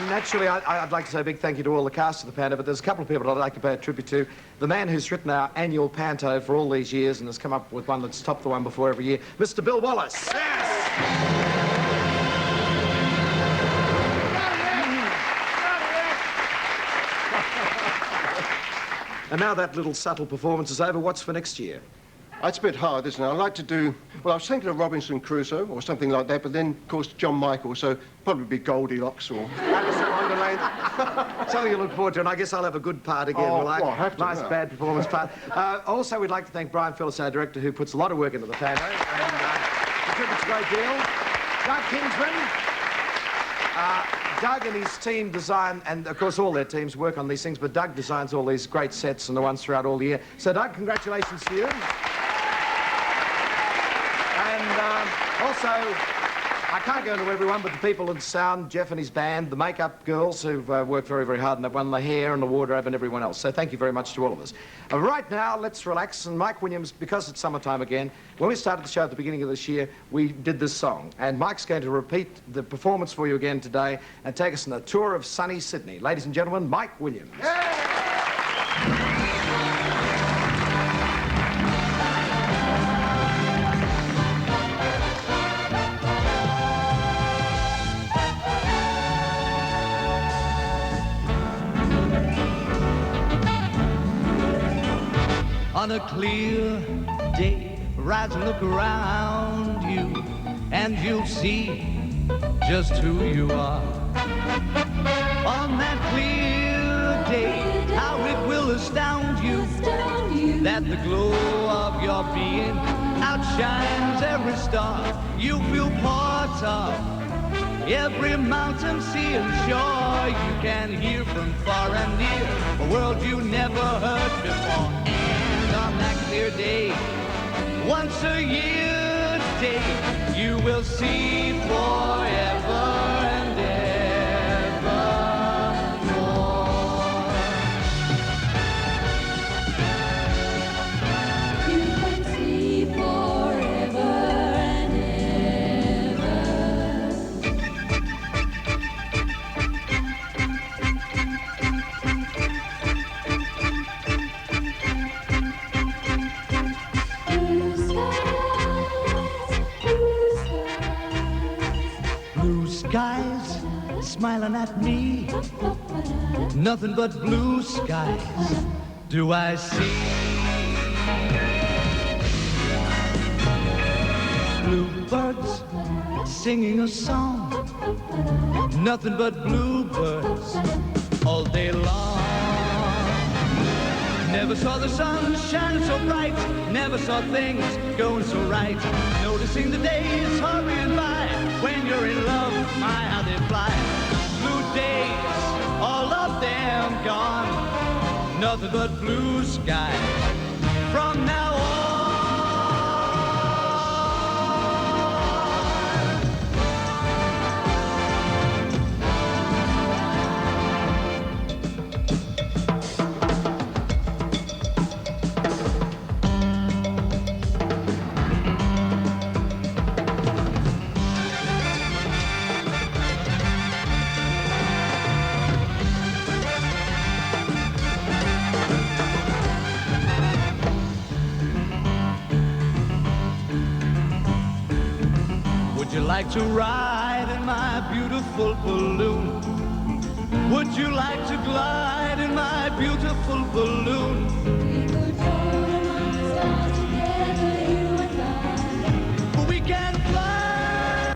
Naturally, I'd like to say a big thank you to all the cast of the Panto, but there's a couple of people I'd like to pay a tribute to. The man who's written our annual Panto for all these years and has come up with one that's topped the one before every year, Mr. Bill Wallace. And now that little subtle performance is over, what's for next year? It's a bit hard, isn't it? I'd like to do, well, I was thinking of Robinson Crusoe or something like that, but then, of course, John Michael, so probably be Goldilocks or... Alice in Wonderland. Something to look forward to, and I guess I'll have a good part again, will I? Well, I have to, nice, bad performance part. Also, we'd like to thank Brian Phillips, our director, who puts a lot of work into the Panto, and contributes a great deal. Doug Kingsman. Doug and his team design, and of course all their teams work on these things, but Doug designs all these great sets and the ones throughout all the year. So Doug, congratulations to you. And also, I can't go into everyone, but the people in sound, Jeff and his band, the makeup girls who've worked very, very hard, and they've won the hair and the wardrobe and everyone else. So thank you very much to all of us. Right now, let's relax. And Mike Williams, because it's summertime again, when we started the show at the beginning of this year, we did this song. And Mike's going to repeat the performance for you again today and take us on a tour of sunny Sydney. Ladies and gentlemen, Mike Williams. On a clear day, rise and look around you, and you'll see just who you are. On that clear day, how it will astound you that that the glow of your being outshines every star. You feel part of every mountain, sea, and shore. You can hear from far and near a world you never heard before. And on that clear day, once a year day, you will see forever and evermore. You can see forever and Blue skies smiling at me, nothing but blue skies do I see. Bluebirds singing a song, nothing but bluebirds all day long. Never saw the sun shining so bright, never saw things going so right. Noticing the days hurrying by, when you're in love, my how they fly. Blue days, all of them gone, nothing but blue sky from now on. Would you like to ride in my beautiful balloon? Would you like to glide in my beautiful balloon? we could float among the stars together, you and I. We can fly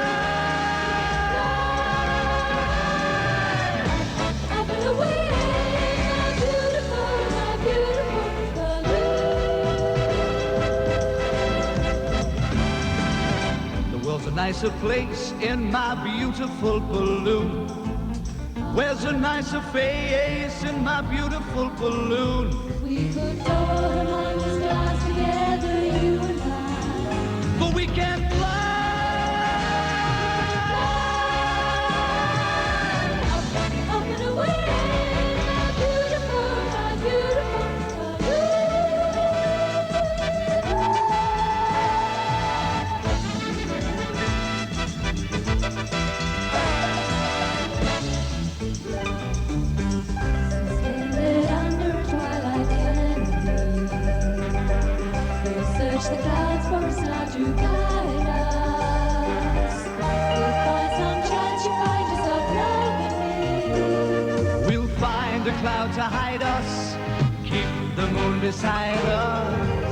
Up and away, my beautiful balloon. The world's a nicer place in my beautiful balloon. Where's a nicer face in my beautiful balloon? We could float among the stars together, you and I. But we can fly Up and away, my beautiful Suspended under a twilight canopy, we'll search the clouds for a star to guide us. We'll find some chance you find yourself loving me. We'll find a cloud to hide us, keep the moon beside us.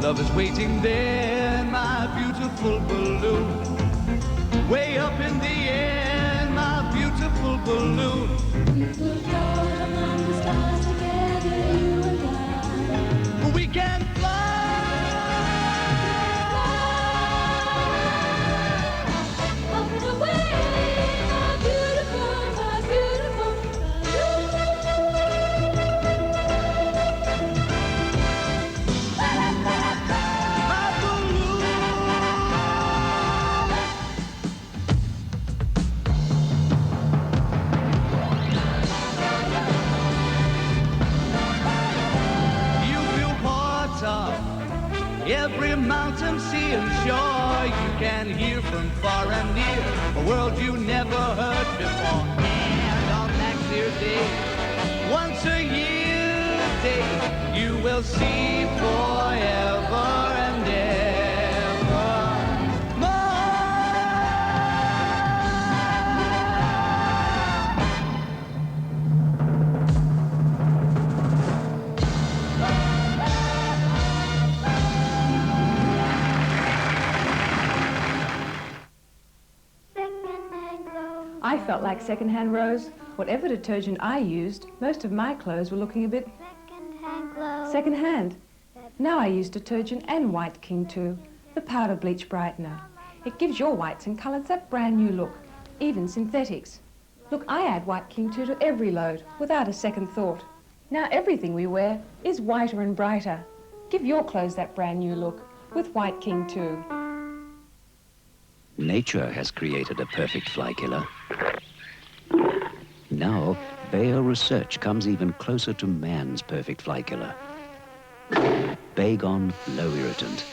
Love is waiting there in my beautiful balloon. Way up in the air in my beautiful balloon. We could float among the stars together, you and I. We can Up and away, my beautiful Every mountain, sea, and shore, you can hear from far and near, a world you never heard before. And on that clear day, once a year day, you will see forever and felt like second-hand, Rose. Whatever detergent I used, most of my clothes were looking a bit... second-hand. Now I use detergent and White King too, the powder bleach brightener. It gives your whites and colours that brand new look, even synthetics. Look, I add White King 2 to every load, without a second thought. Now everything we wear is whiter and brighter. Give your clothes that brand new look with White King 2. Nature has created a perfect fly killer. Now, Bayer research comes even closer to man's perfect fly killer. Baygon Low Irritant.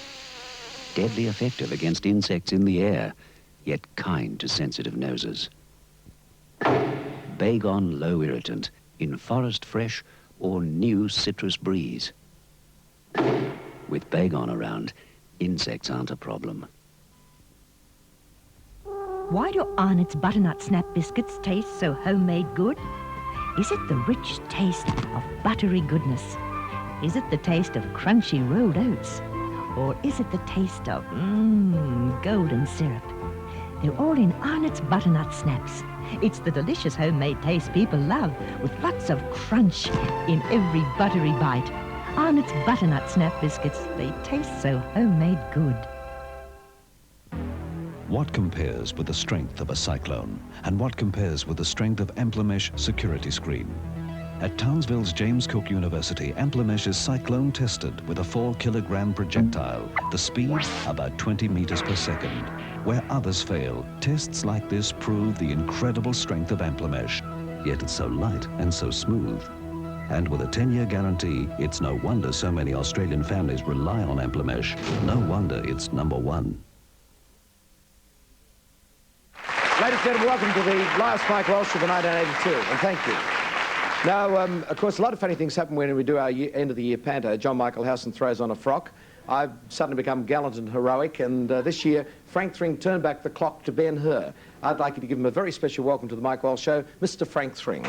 Deadly effective against insects in the air, yet kind to sensitive noses. Baygon Low Irritant in Forest Fresh or New Citrus Breeze. With Baygon around, insects aren't a problem. Why do Arnott's butternut snap biscuits taste so homemade good? Is it the rich taste of buttery goodness? Is it the taste of crunchy rolled oats? Or is it the taste of, golden syrup? They're all in Arnott's butternut snaps. It's the delicious homemade taste people love, with lots of crunch in every buttery bite. Arnott's butternut snap biscuits, they taste so homemade good. What compares with the strength of a Cyclone? And what compares with the strength of Amplimesh security screen? At Townsville's James Cook University, Amplimesh is cyclone tested with a 4-kilogram projectile, the speed about 20 meters per second. Where others fail, tests like this prove the incredible strength of Amplimesh. Yet it's so light and so smooth. And with a 10-year guarantee, it's no wonder so many Australian families rely on Amplimesh. No wonder it's #1. Ladies and gentlemen, welcome to the last Mike Walsh of the 1982, and thank you. Now, of course, a lot of funny things happen when we do our end-of-the-year panto. John Michael Howson throws on a frock. I've suddenly become gallant and heroic, and this year, Frank Thring turned back the clock to Ben-Hur. I'd like you to give him a very special welcome to the Mike Walsh Show, Mr. Frank Thring.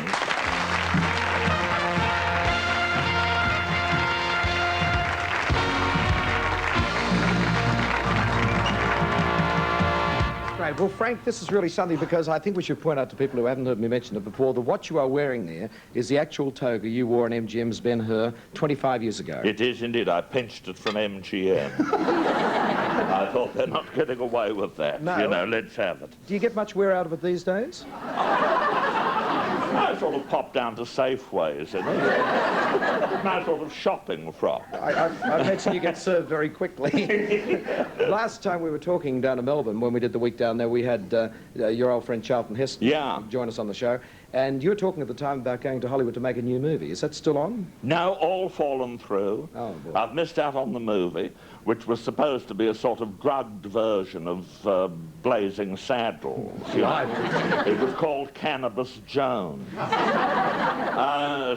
Well, Frank, this is really something because I think we should point out to people who haven't heard me mention it before that what you are wearing there is the actual toga you wore in MGM's Ben-Hur 25 years ago. It is indeed. I pinched it from MGM. I thought they're not getting away with that. No. You know, let's have it. Do you get much wear out of it these days? I sort of pop down to Safeways, you know. My sort of shopping frock. I imagine you get served very quickly. Last time we were talking down in Melbourne, when we did the week down there, we had your old friend Charlton Heston join us on the show. And you were talking at the time about going to Hollywood to make a new movie. Is that still on? No, all fallen through. Oh, boy. I've missed out on the movie, which was supposed to be a sort of drugged version of Blazing Saddles. You know? It was called Cannabis Jones.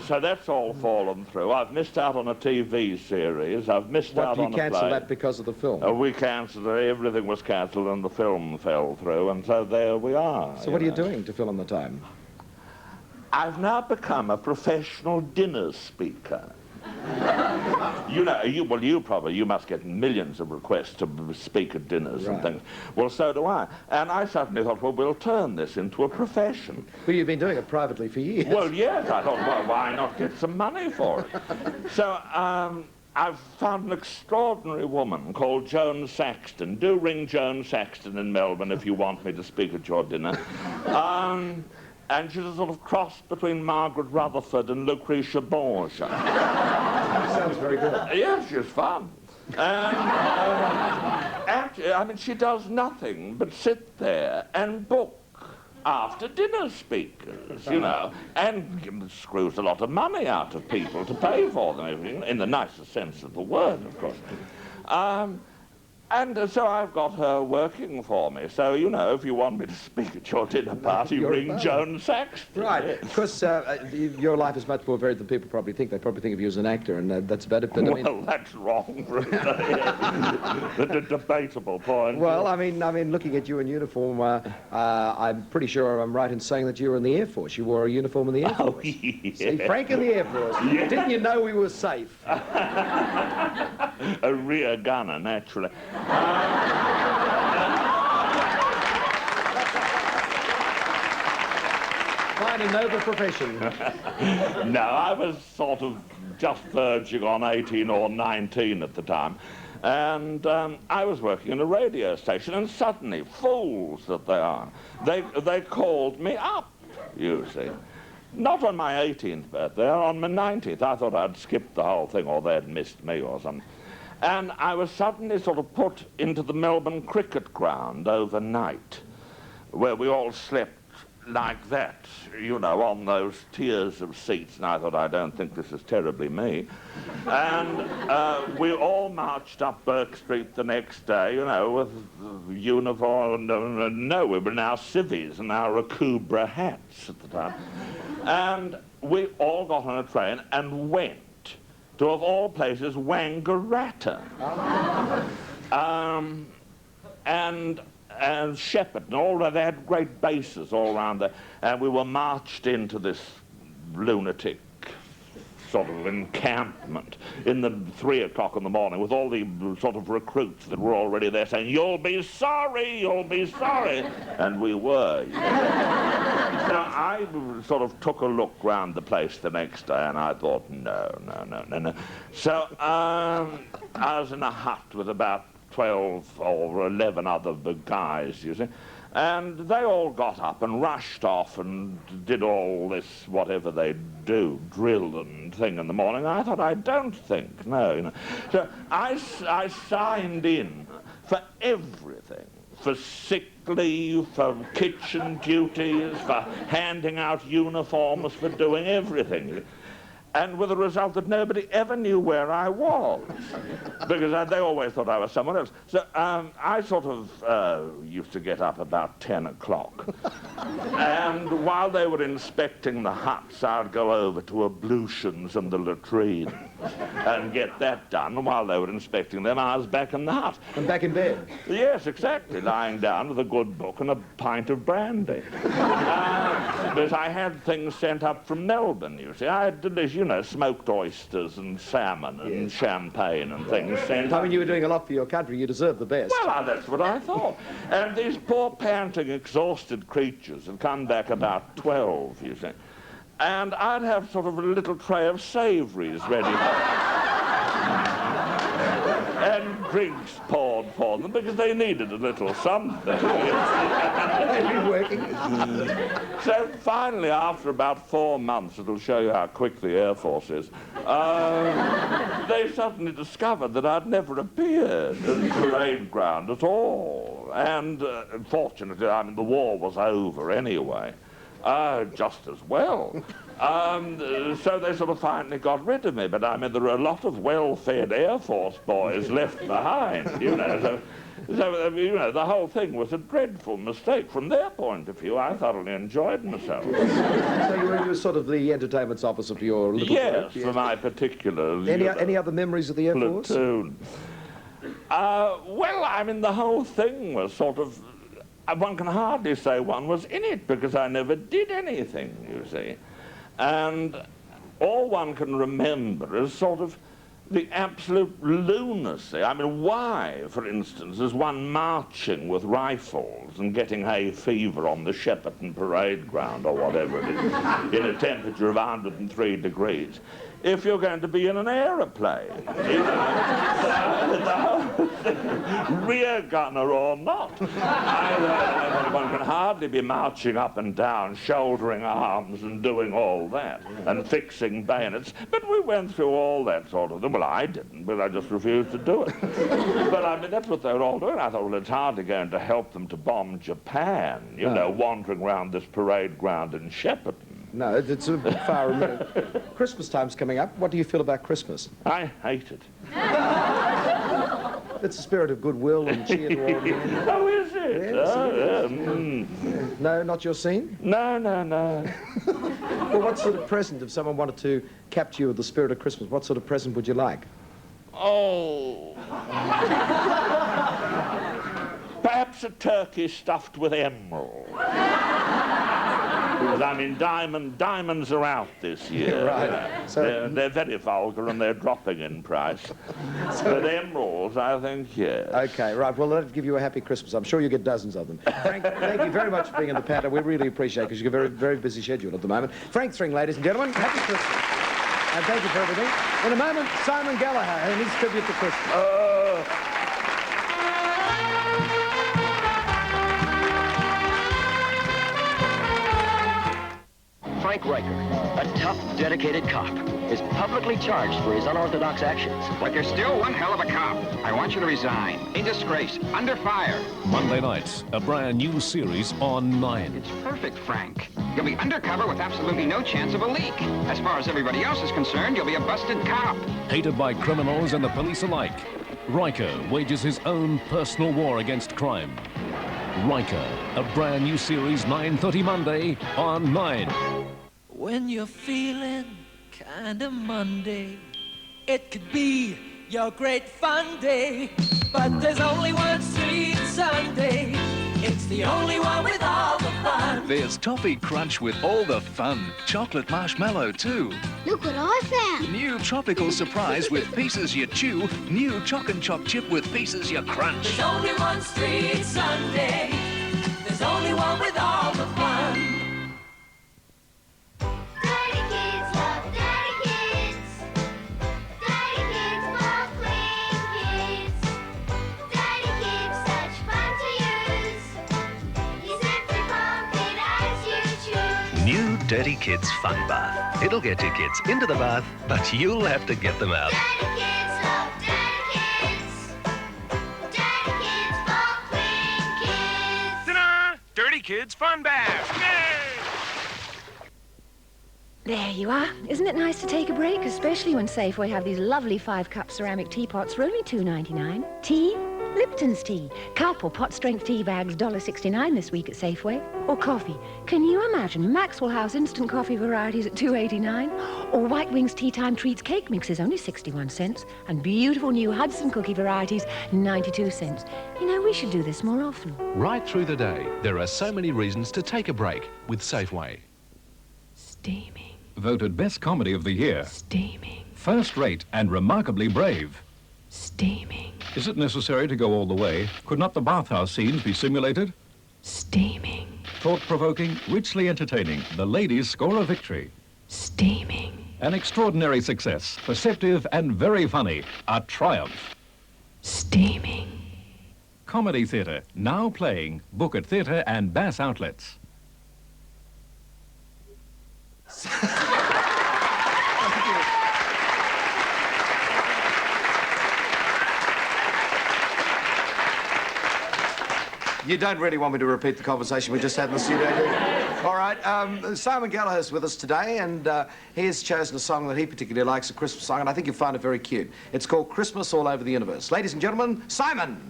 So that's all fallen through. I've missed out on a TV series. I've missed out on a play. You cancelled that because of the film? We cancelled it. Everything was cancelled and the film fell through, and so there we are. So what are you doing to fill in the time? I've now become a professional dinner speaker. You know, you must get millions of requests to speak at dinners and things. Well, so do I. And I suddenly thought, well, we'll turn this into a profession. Well, you've been doing it privately for years. Well, yes. I thought, well, why not get some money for it? So, I've found an extraordinary woman called Joan Saxton. Do ring Joan Saxton in Melbourne if you want me to speak at your dinner. And she's a sort of cross between Margaret Rutherford and Lucretia Borgia. Sounds very good. Yes, she's fun. And, actually, I mean, she does nothing but sit there and book after dinner speakers, you know, and screws a lot of money out of people to pay for them, in the nicest sense of the word, of course. And so I've got her working for me. So, you know, if you want me to speak at your dinner party, ring Joan Saxton. Right. Of course, your life is much more varied than people probably think. They probably think of you as an actor, and that's about it. But, well, I mean, that's wrong, really. The debatable point. Well, I mean, looking at you in uniform, I'm pretty sure I'm right in saying that you were in the Air Force. You wore a uniform in the Air Force. Oh, yeah. See, Frank in the Air Force. Yeah. Didn't you know we were safe? A rear gunner, naturally. fine and noble profession. No, I was sort of just verging on 18 or 19 at the time. And I was working in a radio station, and suddenly, fools that they are, they called me up, you see. Not on my 18th birthday, on my 19th. I thought I'd skipped the whole thing, or they'd missed me or something. And I was suddenly sort of put into the Melbourne cricket ground overnight, where we all slept like that, you know, on those tiers of seats. And I thought, I don't think this is terribly me. And we all marched up Burke Street the next day, you know, with uniform. No, we were now civvies and our Recubra hats at the time. And we all got on a train and went to, of all places, Wangaratta. And Shepparton, and all that. They had great bases all around there. And we were marched into this lunatic sort of encampment in the 3 o'clock in the morning with all the sort of recruits that were already there saying, "You'll be sorry, you'll be sorry." And we were. You know. So I sort of took a look round the place the next day and I thought, no. So I was in a hut with about 12 or 11 other guys, you see. And they all got up and rushed off and did all this, whatever they do, drill and thing in the morning. I thought, I don't think, no. You know. So I signed in for everything, for sick leave, for kitchen duties, for handing out uniforms, for doing everything. And with the result that nobody ever knew where I was, because they always thought I was someone else. So I sort of used to get up about 10 o'clock. And while they were inspecting the huts, I'd go over to ablutions and the latrine and get that done. And while they were inspecting them, I was back in the hut. And back in bed? Yes, exactly, lying down with a good book and a pint of brandy. Because I had things sent up from Melbourne, you see. I had delicious, you know, smoked oysters and salmon and champagne and things sent up. I mean, you were doing a lot for your country. You deserve the best. Well, that's what I thought. And these poor, panting, exhausted creatures had come back about 12, you see. And I'd have sort of a little tray of savouries ready and drinks poured for them because they needed a little something. They've been working. So finally, after about 4 months, it'll show you how quick the Air Force is, they suddenly discovered that I'd never appeared at the parade ground at all. And fortunately, I mean, the war was over anyway. Just as well. So they sort of finally got rid of me. But I mean, there are a lot of well-fed Air Force boys left behind, you know. So, you know, the whole thing was a dreadful mistake. From their point of view, I thoroughly enjoyed myself. So you were sort of the entertainment officer for your little Yes, group, for my particular... Any other memories of the Air Force? Platoon. Well, I mean, the whole thing was sort of... One can hardly say one was in it because I never did anything, you see. And all one can remember is sort of the absolute lunacy. I mean, why, for instance, is one marching with rifles and getting hay fever on the Shepparton parade ground or whatever it is, in a temperature of 103 degrees? If you're going to be in an aeroplane, you know, rear gunner or not. One can hardly be marching up and down, shouldering arms and doing all that, and fixing bayonets. But we went through all that sort of thing. Well, I didn't, but I just refused to do it. But I mean, that's what they were all doing. I thought, well, it's hardly going to help them to bomb Japan, you know, wandering around this parade ground in Shepparton. No, it's a bit far removed. Christmas time's coming up. What do you feel about Christmas? I hate it. It's a spirit of goodwill and cheer to all men. Oh, is it? Yes, Yeah. No, not your scene? No. Well, what sort of present, if someone wanted to capture you with the spirit of Christmas, what sort of present would you like? Oh. Perhaps a turkey stuffed with emerald. I mean, diamonds are out this year. Right. You know. So- They're very vulgar and they're dropping in price. But emeralds, I think, yes. Okay, right. Well, let's give you a happy Christmas. I'm sure you get dozens of them. Frank, thank you very much for being in the panel. We really appreciate it because you've got a very, very busy schedule at the moment. Frank Thring, ladies and gentlemen, happy Christmas. And thank you for everything. In a moment, Simon Gallagher and his tribute to Christmas. Frank Riker, a tough, dedicated cop, is publicly charged for his unorthodox actions. But you're still one hell of a cop. I want you to resign. In disgrace. Under fire. Monday nights, a brand new series on 9. It's perfect, Frank. You'll be undercover with absolutely no chance of a leak. As far as everybody else is concerned, you'll be a busted cop. Hated by criminals and the police alike, Riker wages his own personal war against crime. Riker, a brand new series, 9:30 Monday on 9. When you're feeling kinda Monday, it could be your great fun day. But there's only one sweet Sunday. It's the only one with all the fun. There's Toffee Crunch with all the fun. Chocolate marshmallow, too. Look what I found. New tropical surprise with pieces you chew. New Choc and Choc chip with pieces you crunch. There's only one sweet Sunday. There's only one with all the fun. Daddy kids love daddy kids. Daddy kids love clean kids. Daddy kids such fun to use. He's every pumpkin as you choose. New Dirty Kids Fun Bath. It'll get your kids into the bath, but you'll have to get them out. Daddy kids love daddy kids. Daddy kids love clean kids. Ta-da! Dirty Kids Fun Bath. Yay! There you are. Isn't it nice to take a break? Especially when Safeway have these lovely 5-cup ceramic teapots for only $2.99. Tea? Lipton's tea. Cup or pot-strength tea bags, $1.69 this week at Safeway. Or coffee. Can you imagine Maxwell House instant coffee varieties at $2.89? Or White Wings Tea Time Treats cake mixes, only 61 cents. And beautiful new Hudson cookie varieties, 92 cents. You know, we should do this more often. Right through the day, there are so many reasons to take a break with Safeway. Steaming. Voted Best Comedy of the Year. Steaming. First rate and remarkably brave. Steaming. Is it necessary to go all the way? Could not the bathhouse scenes be simulated? Steaming. Thought-provoking, richly entertaining. The ladies score a victory. Steaming. An extraordinary success. Perceptive and very funny. A triumph. Steaming. Comedy theatre, now playing. Book at theatre and Bass outlets. You don't really want me to repeat the conversation we just had in the studio, do you? All right, Simon Gallagher's with us today, and he has chosen a song that he particularly likes, a Christmas song, and I think you'll find it very cute. It's called Christmas All Over the Universe. Ladies and gentlemen, Simon!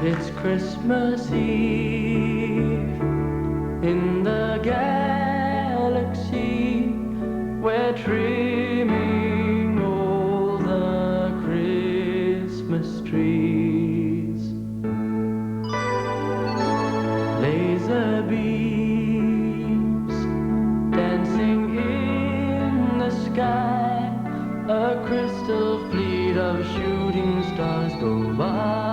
It's Christmas Eve in the galaxy. We're trimming all the Christmas trees. Laser beams dancing in the sky. A crystal fleet of shooting stars go by.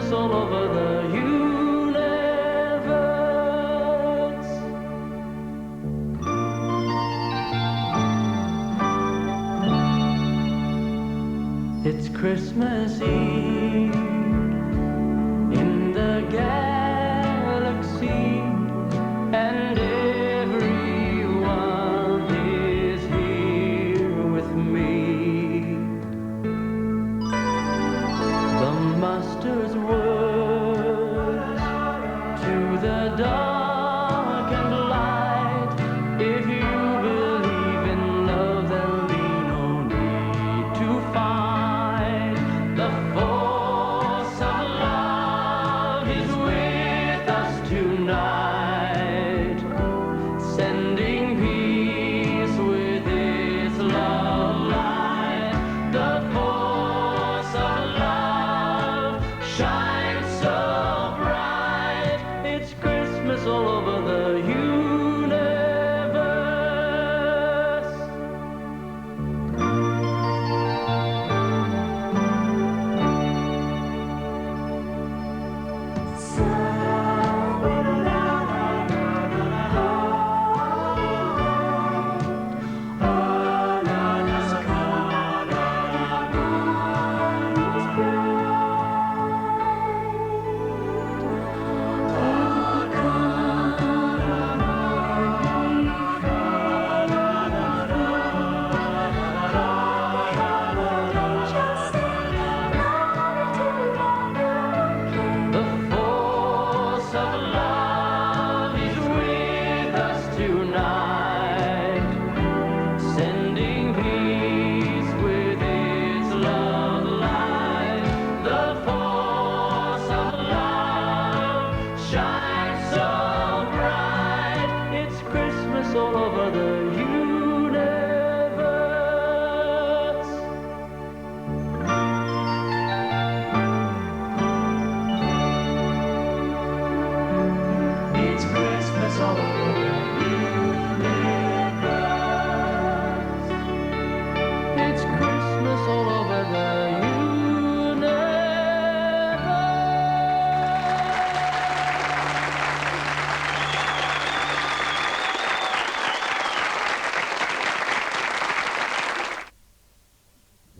All over the universe. It's Christmas Eve in the galaxy, and everyone is here with me. The master's word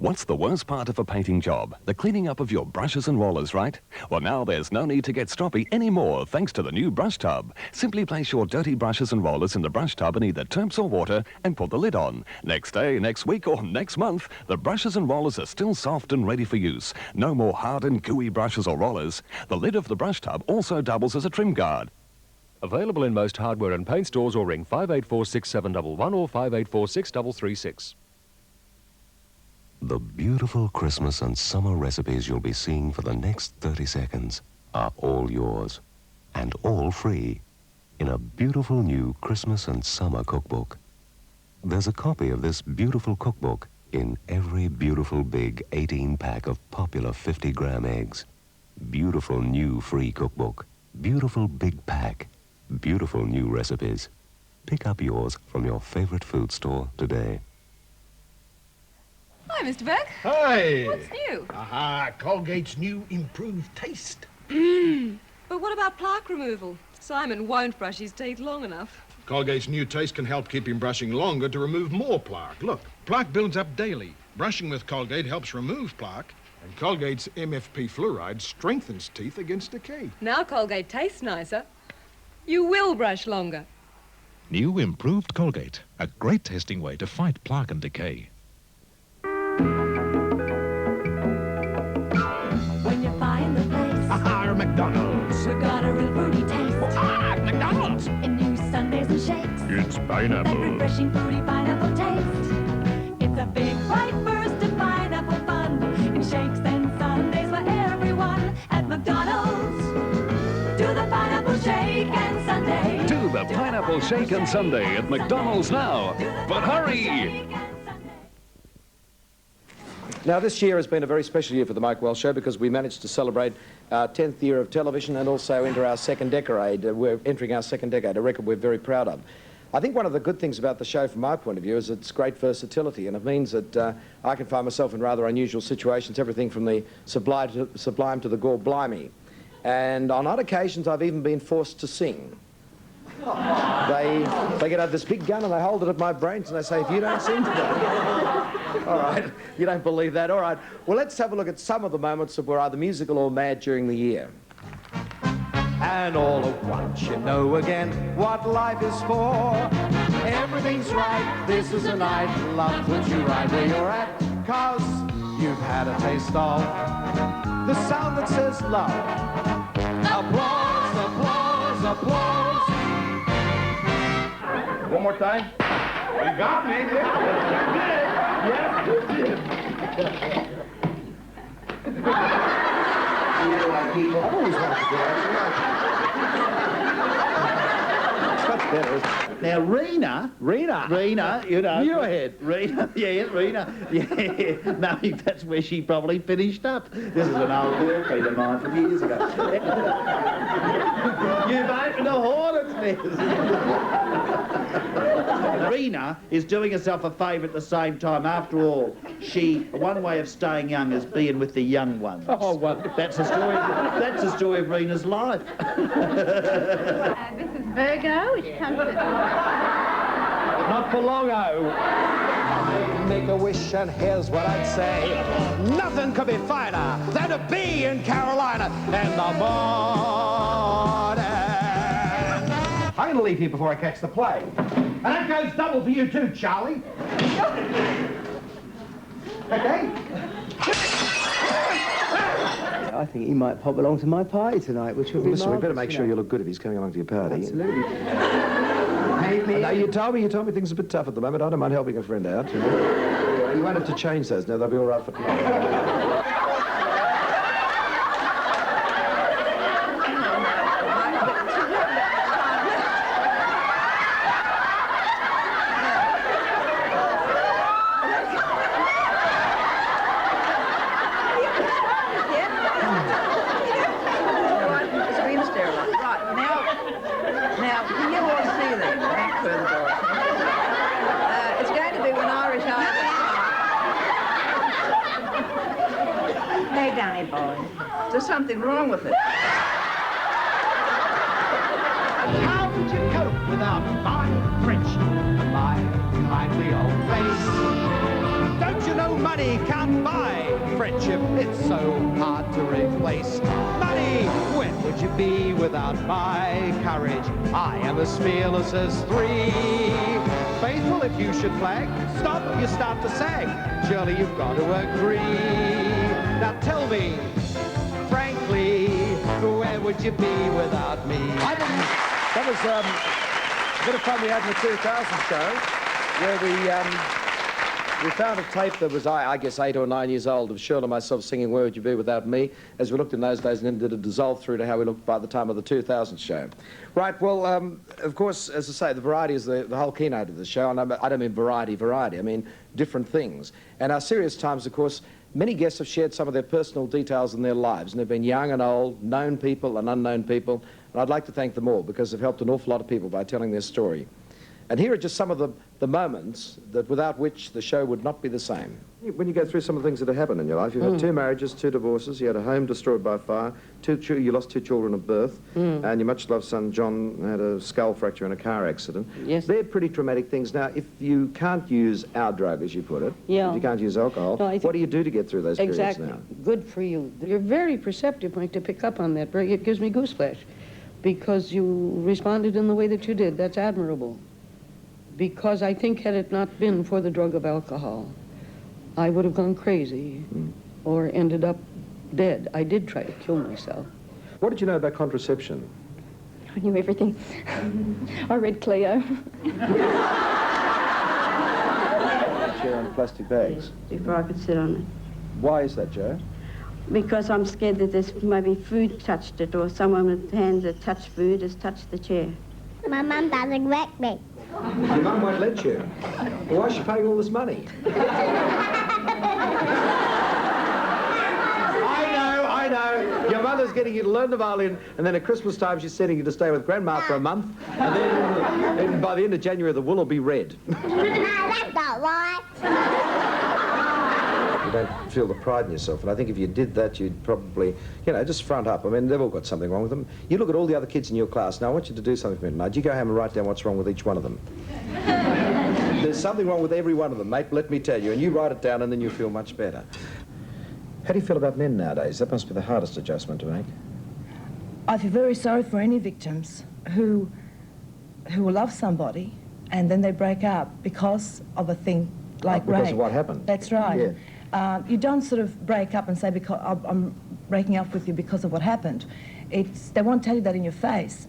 What's the worst part of a painting job? The cleaning up of your brushes and rollers, right? Well, now there's no need to get stroppy anymore thanks to the new brush tub. Simply place your dirty brushes and rollers in the brush tub in either turps or water and put the lid on. Next day, next week or next month, the brushes and rollers are still soft and ready for use. No more hard and gooey brushes or rollers. The lid of the brush tub also doubles as a trim guard. Available in most hardware and paint stores, or ring 5846 or 5846 The beautiful Christmas and summer recipes you'll be seeing for the next 30 seconds are all yours and all free in a beautiful new Christmas and summer cookbook. There's a copy of this beautiful cookbook in every beautiful big 18-pack of popular 50-gram eggs. Beautiful new free cookbook. Beautiful big pack. Beautiful new recipes. Pick up yours from your favorite food store today. Hi, Mr. Beck. Hi. What's new? Aha, Colgate's new improved taste. But what about plaque removal? Simon won't brush his teeth long enough. Colgate's new taste can help keep him brushing longer to remove more plaque. Look, plaque builds up daily. Brushing with Colgate helps remove plaque, and Colgate's MFP fluoride strengthens teeth against decay. Now Colgate tastes nicer. You will brush longer. New improved Colgate, a great tasting way to fight plaque and decay. When you find the place, Aha, McDonald's. we got a real fruity taste. McDonald's. In new sundaes and shakes, It's pineapple. that refreshing fruity pineapple taste. It's a big bright burst of pineapple fun in shakes and sundaes for everyone at McDonald's. Do the pineapple shake and sundae. Do the pineapple shake and sundae at McDonald's now. But hurry! Now, this year has been a very special year for the Mike Walsh Show because we managed to celebrate our 10th year of television and also enter our second decade. We're entering our second decade, a record we're very proud of. I think one of the good things about the show from my point of view is its great versatility, and it means that I can find myself in rather unusual situations, everything from the sublime to the gore blimey. And on odd occasions, I've even been forced to sing. They get out this big gun and they hold it at my brains and they say, if you don't sing today. All right, you don't believe that. All right, well, let's have a look at some of the moments that were either musical or mad during the year. And all at once you know again what life is for. Everything's right, this is a night, love puts you right where you're at, 'cause you've had a taste of the sound that says love. Applause, applause, applause. One more time. You got me. Yes, you did. I've always wanted to do that. It's much better, isn't it? Now, Rena, you know. Muirhead. Rena, yeah. No, that's where she probably finished up. This is an old girlfriend of mine from years ago. You've opened a hornet's nest. Rena is doing herself a favour at the same time. After all, one way of staying young is being with the young ones. Oh, well. That's the story of Rena's life. This is Virgo, which comes to... Not for long, oh. I'd make a wish, and here's what I'd say. Nothing could be finer than to be in Carolina in the morning. I'm going to leave here before I catch the plane. And that goes double for you too, Charlie. Okay? I think he might pop along to my party tonight, which would be Listen, we better marvellous, make sure you look good if he's coming along to your party. Absolutely. Now, you told me things are a bit tough at the moment. I don't mind helping a friend out. You know? You won't have to change those now. They'll be all right for tomorrow. It's going to be when I retire. Hey, Danny boy, there's something wrong with it. How would you cope without my French, my kindly old face? Don't you know my Money can't buy friendship, it's so hard to replace. Money, where would you be without my courage? I am as fearless as three. Faithful if you should flag, stop, you start to sag. Surely you've got to agree. Now tell me, frankly, where would you be without me? That was a bit of fun we had in the 2000 show, where we found a tape that was, I guess, 8 or 9 years old of Shirley and myself singing Where Would You Be Without Me, as we looked in those days, and then did a dissolve through to how we looked by the time of the 2000 show. Right, well, of course, as I say, the variety is the whole keynote of the show, and I don't mean variety, I mean different things. And our serious times, of course, many guests have shared some of their personal details in their lives, and they've been young and old, known people and unknown people, and I'd like to thank them all because they've helped an awful lot of people by telling their story. And here are just some of the moments that without which the show would not be the same. When you go through some of the things that have happened in your life, you've had 2 marriages, 2 divorces, you had a home destroyed by fire, you lost 2 children at birth, and your much-loved son John had a skull fracture in a car accident. Yes. They're pretty traumatic things. Now, if you can't use our drug, as you put it, if you can't use alcohol, what do you do to get through those periods now? Exactly. Good for you. You're very perceptive, Mike, to pick up on that. It gives me gooseflesh because you responded in the way that you did. That's admirable. Because I think had it not been for the drug of alcohol, I would have gone crazy or ended up dead. I did try to kill myself. What did you know about contraception? I knew everything. I read Cleo. Chair on plastic bags. Before I could sit on it. Why is that, Jo? Because I'm scared that there's maybe food touched it or someone with hands that touch food has touched the chair. My mum doesn't let me. Your mum won't let you. Well, why is she paying all this money? I know. Your mother's getting you to learn the violin, and then at Christmas time she's sending you to stay with Grandma for a month, and then by the end of January the wool will be red. That's not right. You don't feel the pride in yourself, and I think if you did that, you'd probably, you know, just front up. I mean, they've all got something wrong with them. You look at all the other kids in your class. Now, I want you to do something for me tonight. You go home and write down what's wrong with each one of them. There's something wrong with every one of them, mate, let me tell you, and you write it down, and then you'll feel much better. How do you feel about men nowadays? That must be the hardest adjustment to make. I feel very sorry for any victims who will love somebody, and then they break up because of a thing like rape. Because of what happened. That's right. Yeah. You don't sort of break up and say, because I'm breaking up with you because of what happened. They won't tell you that in your face.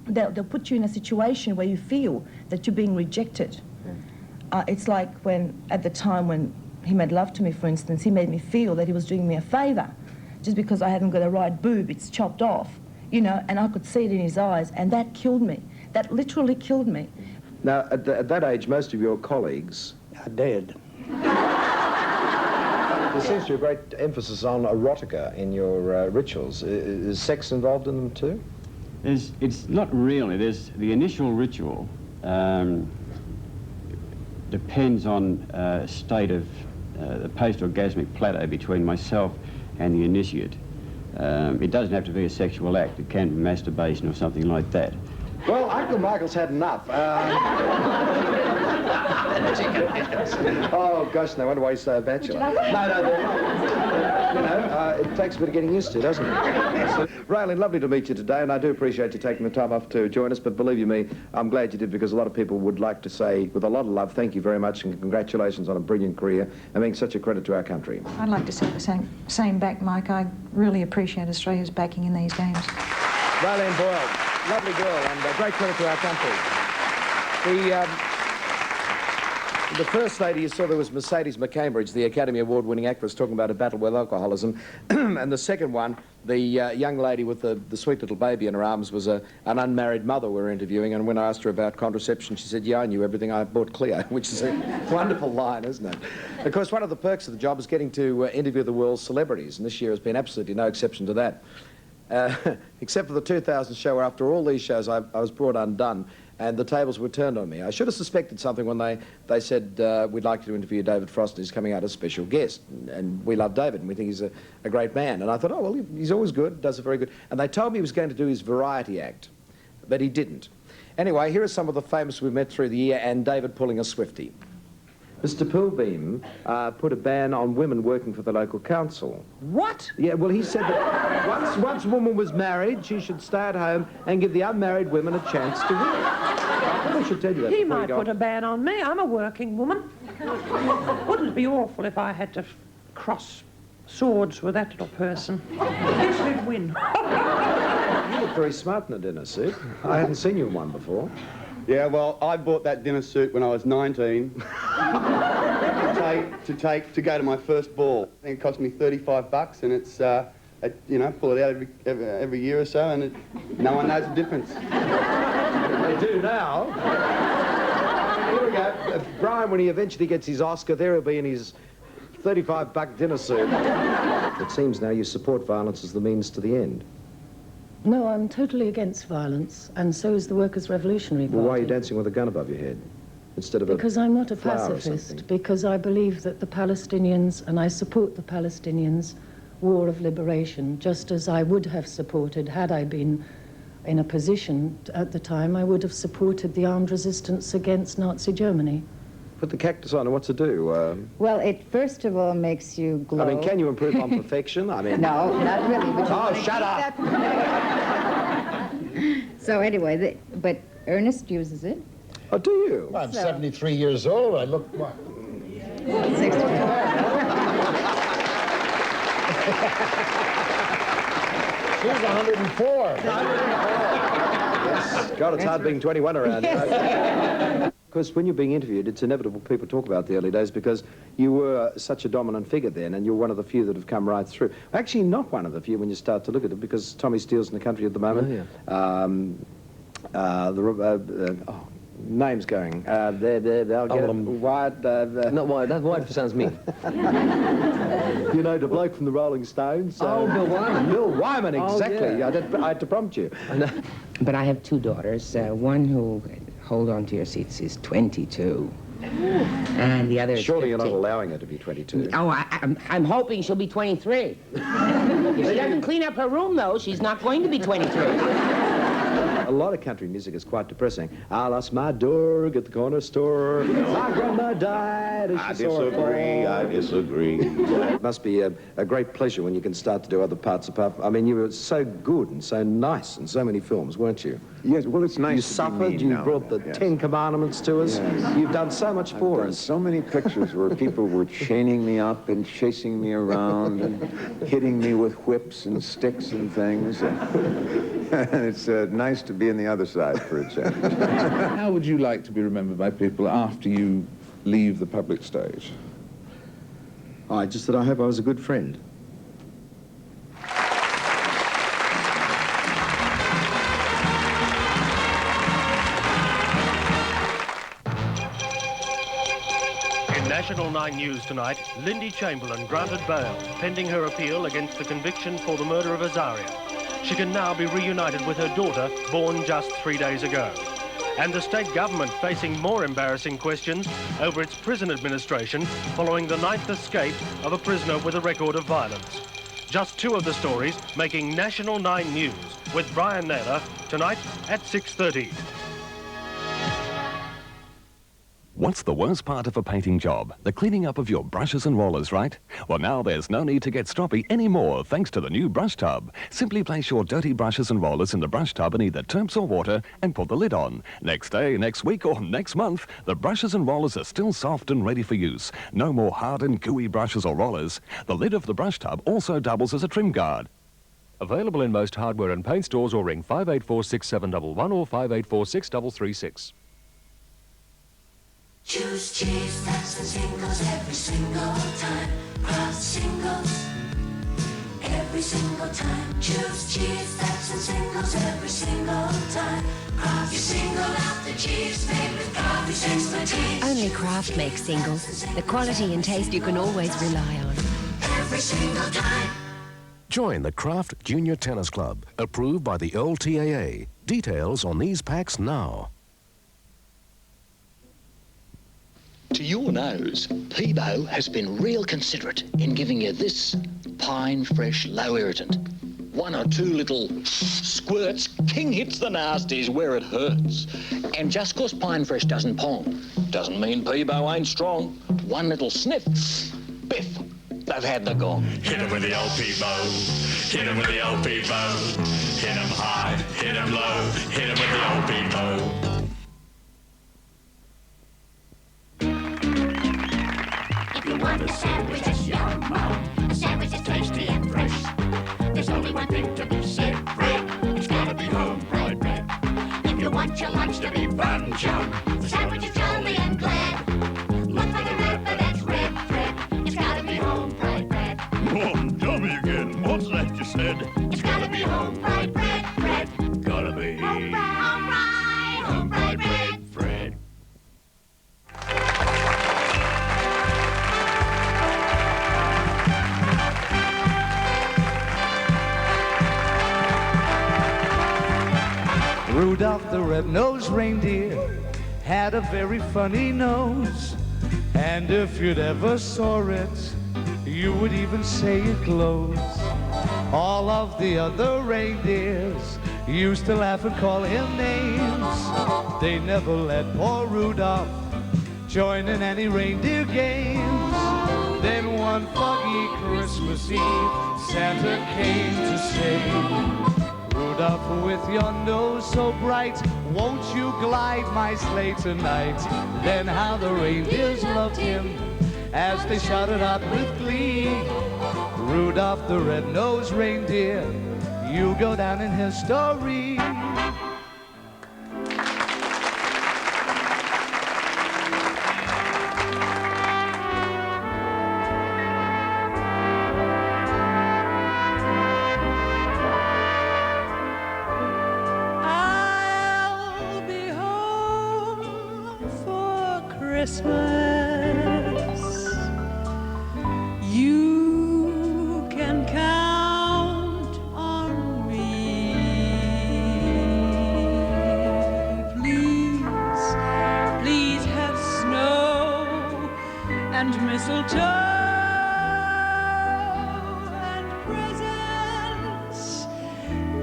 They'll put you in a situation where you feel that you're being rejected. It's like at the time when he made love to me, for instance, he made me feel that he was doing me a favour. Just because I haven't got a right boob, it's chopped off, you know, and I could see it in his eyes, and that killed me. That literally killed me. Now, at that age, most of your colleagues are dead. There seems to be a great emphasis on erotica in your rituals. Is sex involved in them too? It's not really. There's the initial ritual depends on state of the post-orgasmic plateau between myself and the initiate. It doesn't have to be a sexual act. It can be masturbation or something like that. Well, Uncle Michael's had enough. Oh, gosh, no wonder why he's a bachelor. No, you know, it takes a bit of getting used to, doesn't it? Raylene, lovely to meet you today, and I do appreciate you taking the time off to join us, but believe you me, I'm glad you did, because a lot of people would like to say, with a lot of love, thank you very much, and congratulations on a brilliant career, and being such a credit to our country. I'd like to say the same back, Mike. I really appreciate Australia's backing in these games. Raylene Boyle, lovely girl, and great credit to our country. The first lady you saw there was Mercedes McCambridge, the Academy Award-winning actress, talking about a battle with alcoholism. And the second one, the young lady with the sweet little baby in her arms, was an unmarried mother we were interviewing. And when I asked her about contraception, she said, yeah, I knew everything. I bought Cleo, which is a wonderful line, isn't it? Of course, one of the perks of the job is getting to interview the world's celebrities, and this year has been absolutely no exception to that. Except for the 2000 show, where after all these shows I was brought undone, and the tables were turned on me. I should have suspected something when they said, we'd like you to interview David Frost, he's coming out as special guest. And we love David, and we think he's a great man. And I thought, oh, well, he's always good, does it very good. And they told me he was going to do his variety act, but he didn't. Anyway, here are some of the famous we've met through the year, and David pulling a Swiftie. Mr. Pilbeam put a ban on women working for the local council. What? Yeah, well, he said that once a woman was married, she should stay at home and give the unmarried women a chance to work. I should tell you that. He before you might go put a ban on me. I'm a working woman. Wouldn't it be awful if I had to cross swords with that little person? Guess we'd win. You look very smart in a dinner suit. I hadn't seen you in one before. Yeah, well, I bought that dinner suit when I was 19 to go to my first ball. I think it cost me $35, and it's you know, pull it out every year or so, and no one knows the difference. They do now. Here we go. Brian, when he eventually gets his Oscar, there he'll be in his $35 dinner suit. It seems now you support violence as the means to the end. No, I'm totally against violence, and so is the Workers' Revolutionary Party. Well, why are you dancing with a gun above your head instead of Because I'm not a flower or pacifist, something? because I believe that the Palestinians, and I support the Palestinians' war of liberation, just as I would have supported, had I been in a position at the time, I would have supported the armed resistance against Nazi Germany. Put the cactus on, and what's it do? Well, it first of all makes you glow. I mean, can you improve on perfection? I mean... No, not really. But Oh, shut up! So anyway, but Ernest uses it. Oh, do you? Well, I'm 73 years old. I look, what? 64. She's 104. Yes. God, it's hard being 21 around here. Of course, when you're being interviewed, it's inevitable people talk about the early days because you were such a dominant figure then, and you're one of the few that have come right through. Actually, not one of the few when you start to look at it, because Tommy Steele's in the country at the moment. Name's going. They'll get Wyatt. Not Wyatt. That Wyatt sounds mean. You know, the bloke from the Rolling Stones. Oh, Bill Wyman. Bill Wyman, exactly. Oh, yeah. I had to prompt you. But I have two daughters. One who, hold on to your seats, is 22. And the other is Surely you're not 15. allowing her to be 22. Oh, I'm hoping she'll be 23. If she doesn't clean up her room, though, she's not going to be 23. A lot of country music is quite depressing. I lost my dog at the corner store. My grandma died as she saw her fall. I disagree. It must be a great pleasure when you can start to do other parts apart. I mean, you were so good and so nice in so many films, weren't you? Yes, well, it's nice You to be suffered, mean you now brought and the then, yes. 10 Commandments to us. Yes. You've done so much for I've done us. so many pictures where people were chaining me up and chasing me around and hitting me with whips and sticks and things. And it's nice to be on the other side for a change. How would you like to be remembered by people after you leave the public stage? Just that I hope I was a good friend. In National 9 News tonight, Lindy Chamberlain granted bail, pending her appeal against the conviction for the murder of Azaria. She can now be reunited with her daughter, born just 3 days ago. And the state government facing more embarrassing questions over its prison administration following the 9th escape of a prisoner with a record of violence. Just two of the stories making National 9 News with Brian Naylor tonight at 6:30. What's the worst part of a painting job? The cleaning up of your brushes and rollers, right? Well, now there's no need to get stroppy anymore thanks to the new brush tub. Simply place your dirty brushes and rollers in the brush tub in either turps or water and put the lid on. Next day, next week or next month, the brushes and rollers are still soft and ready for use. No more hard and gooey brushes or rollers. The lid of the brush tub also doubles as a trim guard. Available in most hardware and paint stores, or ring 5846 or 5846 Choose cheese, that's the singles every single time. Cross singles every single time. Choose cheese, that's the singles every single time. Cross you single out the cheese made with Kraft's expertise. Only Kraft makes singles. The quality and taste you can always rely on. Every single time. Join the Kraft Junior Tennis Club, approved by the LTAA. Details on these packs now. To your nose, Peebo has been real considerate in giving you this pine fresh low irritant. one or two little squirts, King hits the nasties where it hurts. And just 'cause pine fresh doesn't pong, doesn't mean Peebo ain't strong. One little sniff, biff, they've had the gong. Hit 'em with the old Peebo, hit 'em with the old Peebo, hit 'em high, hit 'em low, hit 'em with the old Peebo. If you want a sandwich, that's your mom. A sandwich is tasty and fresh. There's only one thing to be said, bread. It's gotta be home fried bread. If you want your lunch to be fun, chum, the sandwich is jolly and glad. Look for the wrapper, that's red thread. It's gotta be home fried bread. Oh, tell me again, what's that you said? It's gotta be home fried bread, bread. Gotta be Home fried bread. bread. Rudolph the red-nosed reindeer had a very funny nose, and if you'd ever saw it, you would even say it glows. All of the other reindeers used to laugh and call him names. They never let poor Rudolph join in any reindeer games. Then one foggy Christmas Eve, Santa came to say, Rudolph, with your nose so bright, won't you glide my sleigh tonight? Then how the reindeers loved him as they shouted out with glee, Rudolph the red-nosed reindeer, you go down in history. Christmas, you can count on me. Please, please have snow and mistletoe and presents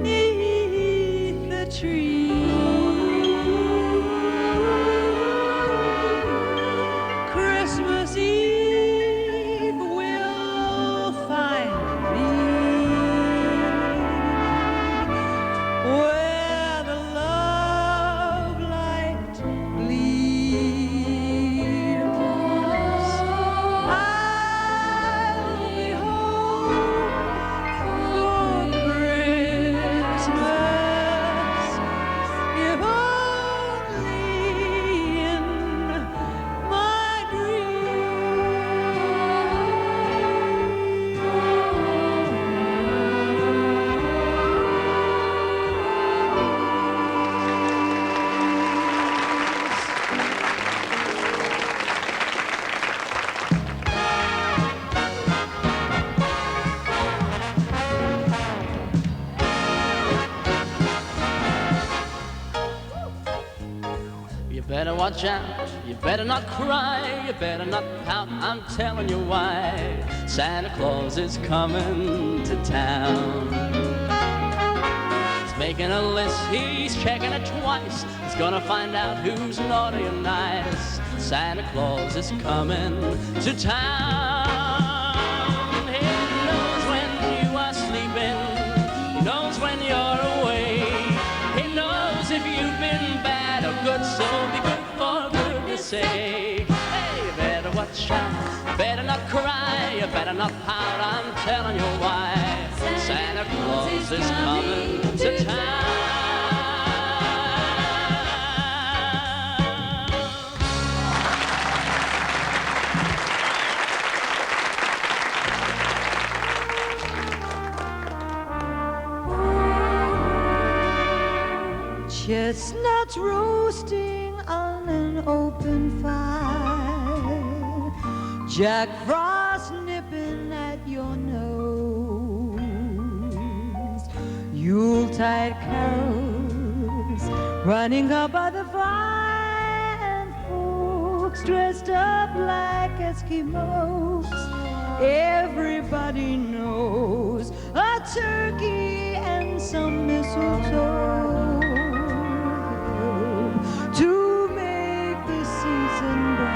neath the tree. Christmas Eve will find me where the love light gleams. I'll be home for Christmas, if only in my You better watch out, you better not cry, you better not pout, I'm telling you why. Santa Claus is coming to town. He's making a list, he's checking it twice. He's gonna find out who's naughty and nice. Santa Claus is coming to town. He knows when you are sleeping, he knows when you're away. He knows if you've been bad or good, so be good for goodness sake. Hey, you better watch out, you better not cry, you better not pout, I'm telling you why. Santa Claus is coming to town. Chestnuts roasting on an open fire, Jack Frost nipping at your nose, Yuletide carols running up by the fire, and folks dressed up like Eskimos. Everybody knows a a turkey and some mistletoe to make the season bright.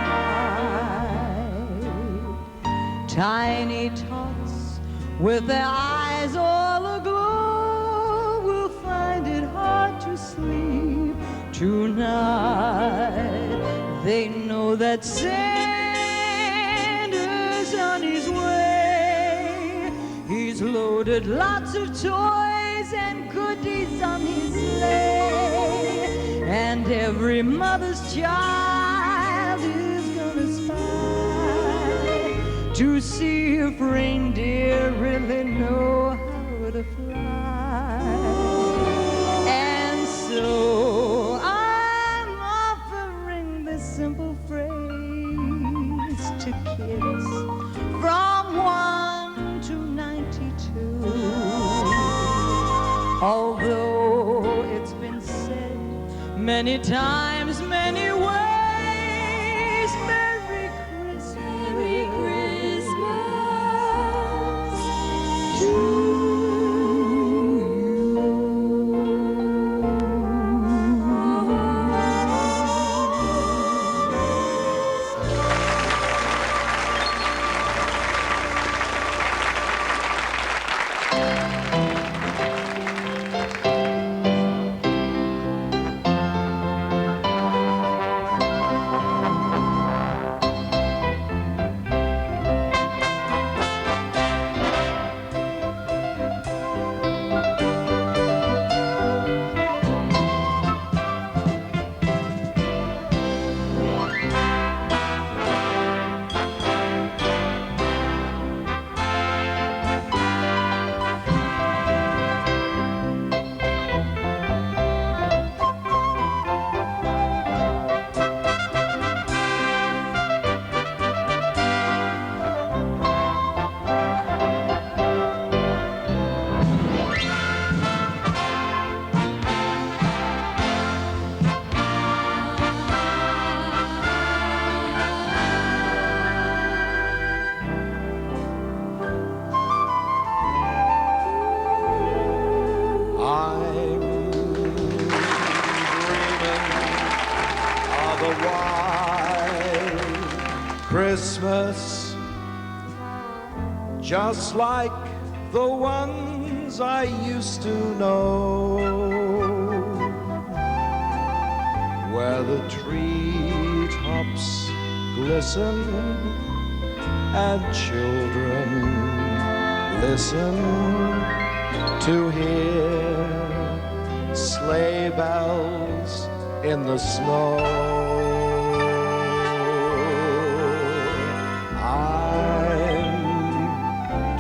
Tiny tots with their eyes all aglow will find it hard to sleep tonight. They know that Santa's on his way. He's loaded lots of toys and goodies on his sleigh, and every mother's child is gonna spy to see if reindeer really know how to fly. And so I'm offering this simple phrase to kids from 1 to 92. Although it's been said many times, many ways, Merry Christmas. Merry Christmas to Christmas, just like the ones I used to know, where the treetops glisten and children listen to hear sleigh bells in the snow.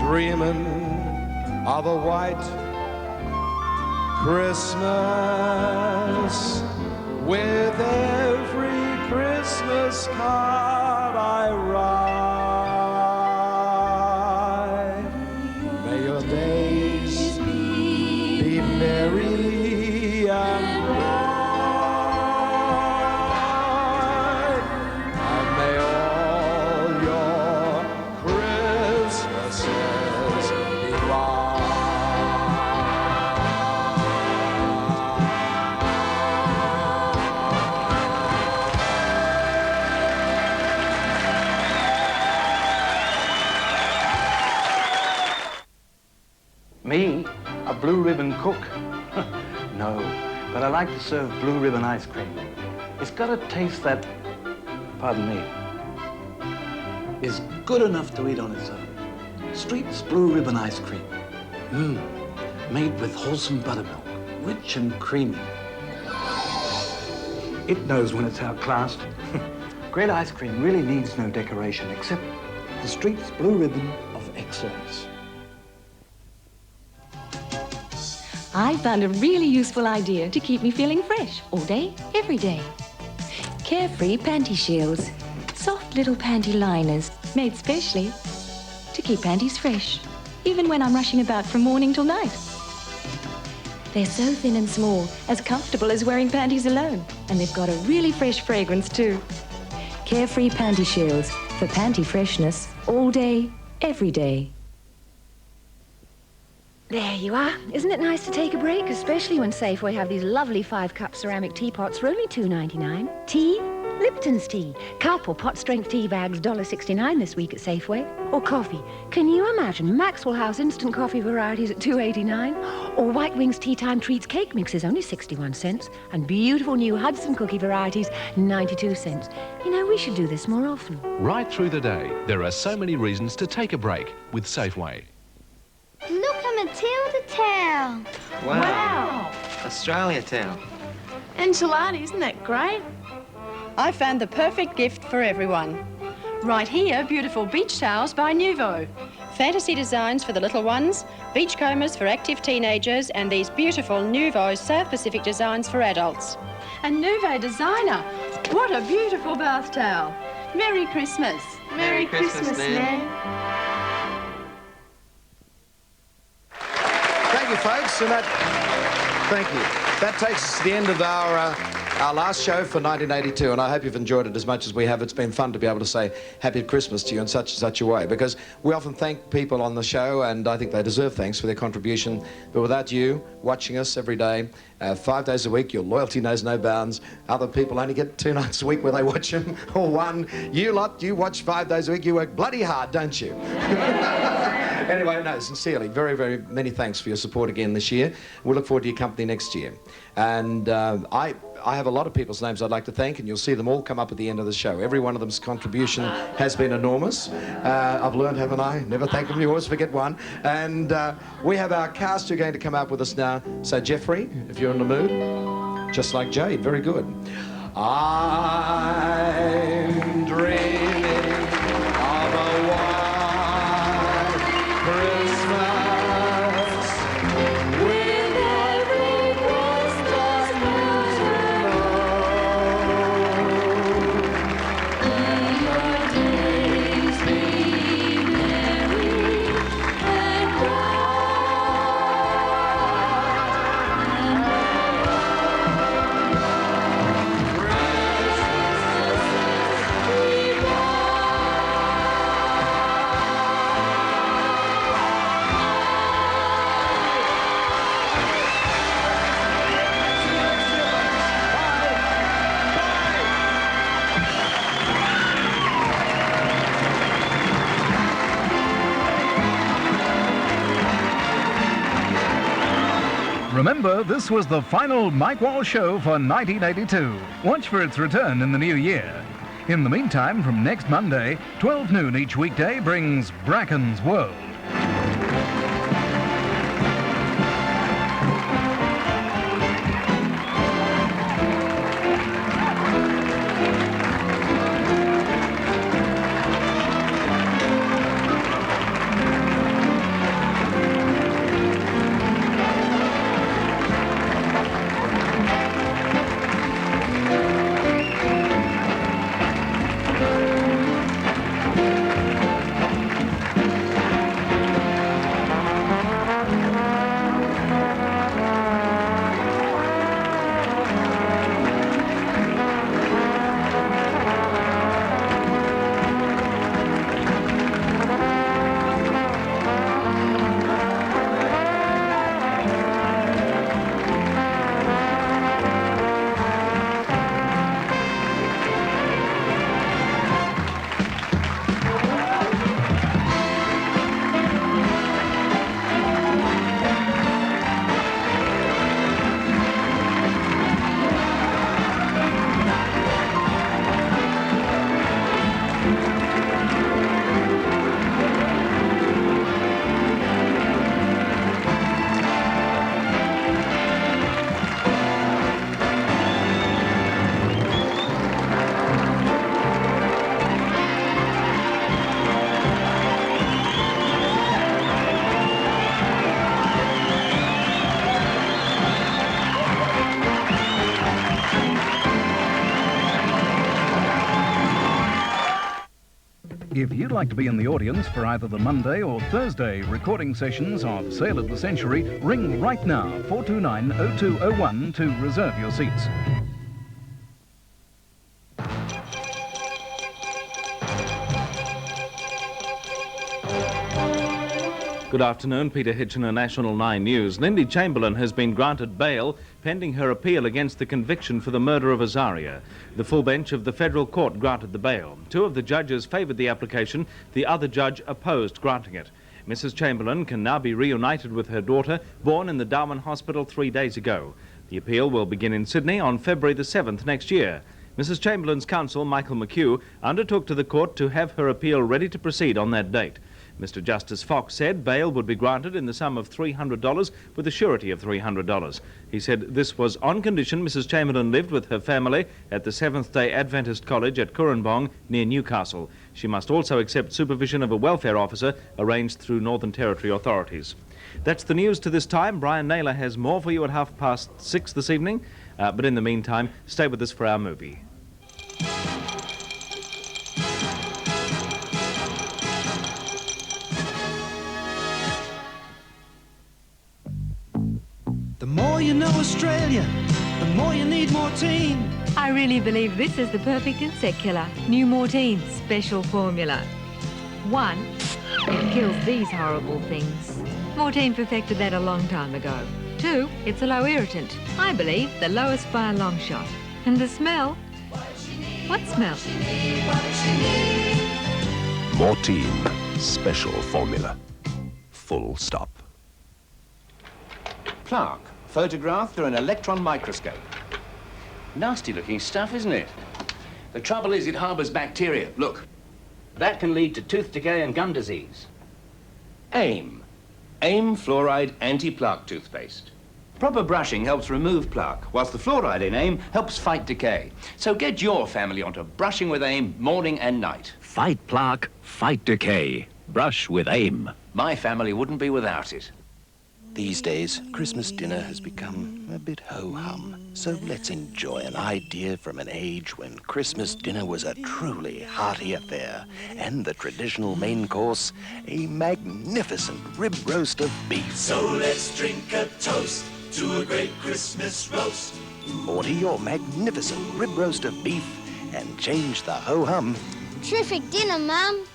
Dreaming of a white Christmas with every Christmas card I write. May your days be merry and bright, and may all your Christmases be bright. Me? A blue ribbon cook? No, but I like to serve blue ribbon ice cream. It's got a taste that, pardon me, is good enough to eat on its own. Street's blue ribbon ice cream. Made with wholesome buttermilk, rich and creamy. It knows when it's outclassed. Great ice cream really needs no decoration except the Street's blue ribbon of excellence. I found a really useful idea to keep me feeling fresh all day, every day. Carefree panty shields. Soft little panty liners made specially to keep panties fresh, even when I'm rushing about from morning till night. They're so thin and small, as comfortable as wearing panties alone, and they've got a really fresh fragrance too. Carefree panty shields for panty freshness all day, every day. There you are. Isn't it nice to take a break? Especially when Safeway have these lovely 5-cup ceramic teapots for only $2.99. Tea? Lipton's tea. Cup or pot strength tea bags $1.69 this week at Safeway. Or coffee. Can you imagine Maxwell House instant coffee varieties at $2.89? Or White Wings Tea Time Treats cake mixes only 61 cents. And beautiful new Hudson cookie varieties 92 cents. You know, we should do this more often. Right through the day, there are so many reasons to take a break with Safeway. Look at Matilda Town. Wow. Australia Town. Enchilada, isn't that great? I found the perfect gift for everyone. Right here, beautiful beach towels by Nuvo. Fantasy designs for the little ones, beach combers for active teenagers, and these beautiful Nuvo South Pacific designs for adults. A Nuvo designer. What a beautiful bath towel. Merry Christmas. Merry Christmas, Nan. Thank you, folks, and thank you. That takes us to the end of our last show for 1982, and I hope you've enjoyed it as much as we have. It's been fun to be able to say Happy Christmas to you in such a way, because we often thank people on the show, and I think they deserve thanks for their contribution. But without you watching us every day, 5 days a week, your loyalty knows no bounds. Other people only get 2 nights a week where they watch them, or 1. You lot, you watch 5 days a week. You work bloody hard, don't you? Anyway, no, sincerely, very, very many thanks for your support again this year. We look forward to your company next year. And I have a lot of people's names I'd like to thank, and you'll see them all come up at the end of the show. Every one of them's contribution has been enormous. I've learned, haven't I? Never thank them, you always forget one. And we have our cast who are going to come up with us now. So, Jeffrey, if you're in the mood, just like Jade, very good. I'm dreaming of a white Christmas with every voice just days be merry and Remember, this was the final Mike Walsh show for 1982. Watch for its return in the new year. In the meantime, from next Monday, 12 noon each weekday brings Bracken's World. If you'd like to be in the audience for either the Monday or Thursday recording sessions of Sale of the Century, ring right now, 429-0201 to reserve your seats. Good afternoon, Peter Hitchener, National 9 News. Lindy Chamberlain has been granted bail pending her appeal against the conviction for the murder of Azaria. The full bench of the federal court granted the bail. 2 of the judges favoured the application, the other judge opposed granting it. Mrs. Chamberlain can now be reunited with her daughter, born in the Darwin Hospital 3 days ago. The appeal will begin in Sydney on February the 7th next year. Mrs. Chamberlain's counsel, Michael McHugh, undertook to the court to have her appeal ready to proceed on that date. Mr. Justice Fox said bail would be granted in the sum of $300 with a surety of $300. He said this was on condition Mrs. Chamberlain lived with her family at the Seventh-day Adventist College at Currambong near Newcastle. She must also accept supervision of a welfare officer arranged through Northern Territory authorities. That's the news to this time. Brian Naylor has more for you at 6:30 this evening. But in the meantime, stay with us for our movie. The more you know Australia, the more you need Mortein. I really believe this is the perfect insect killer. New Mortein special formula. 1, it kills these horrible things. Mortein perfected that a long time ago. 2, it's a low irritant. I believe the lowest by a long shot. And the smell? What smell? Mortein, special formula. Full stop. Plaque, photographed through an electron microscope. Nasty-looking stuff, isn't it? The trouble is it harbours bacteria. Look, that can lead to tooth decay and gum disease. AIM fluoride anti-plaque toothpaste. Proper brushing helps remove plaque, whilst the fluoride in AIM helps fight decay. So get your family onto brushing with AIM morning and night. Fight plaque, fight decay. Brush with AIM. My family wouldn't be without it. These days, Christmas dinner has become a bit ho-hum. So let's enjoy an idea from an age when Christmas dinner was a truly hearty affair. And the traditional main course, a magnificent rib roast of beef. So let's drink a toast to a great Christmas roast. Or to your magnificent rib roast of beef and change the ho-hum Terrific dinner, Mum.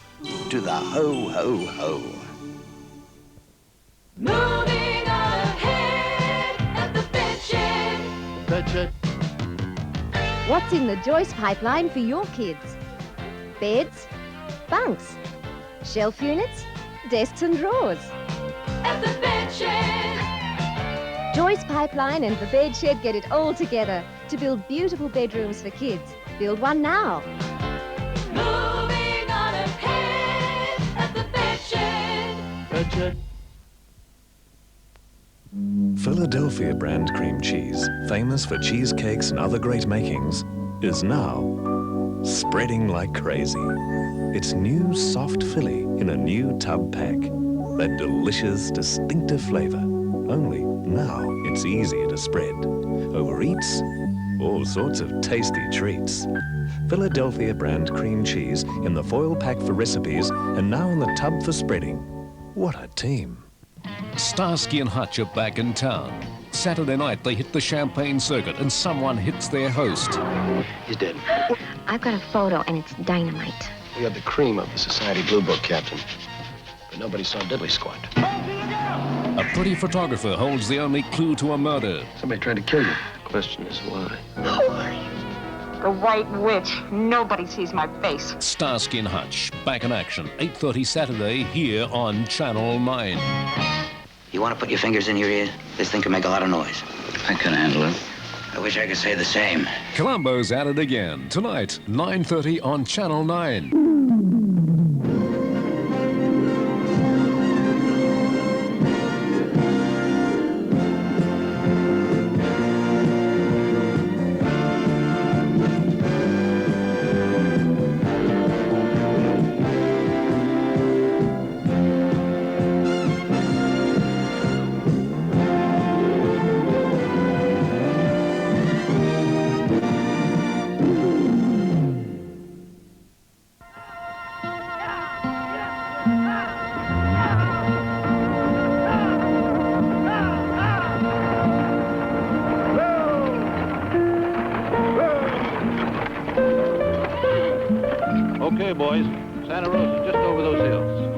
to the ho-ho-ho. Moving ahead at the bedshed. What's in the Joyce pipeline for your kids? Beds, bunks, shelf units, desks and drawers. At the bedshed. Joyce Pipeline and the Bedshed get it all together to build beautiful bedrooms for kids. Build one now. Moving on ahead at the bedshed. Philadelphia brand cream cheese, famous for cheesecakes and other great makings, is now spreading like crazy. It's new soft Philly in a new tub pack. That delicious, distinctive flavor. Only now it's easier to spread. Over eats, all sorts of tasty treats. Philadelphia brand cream cheese in the foil pack for recipes and now in the tub for spreading. What a team. Starsky and Hutch are back in town. Saturday night they hit the champagne circuit and someone hits their host. He's dead. I've got a photo and it's dynamite. We had the cream of the Society Blue Book, Captain. But nobody saw Diddley Squat. A pretty photographer holds the only clue to a murder. Somebody tried to kill you. The question is why. Who are you? The White Witch. Nobody sees my face. Starsky and Hutch, back in action, 8:30 Saturday here on Channel 9. You want to put your fingers in your ear? This thing can make a lot of noise. I can handle it. I wish I could say the same. Columbo's at it again, tonight, 9:30 on Channel 9. Okay, boys. Santa Rosa's just over those hills.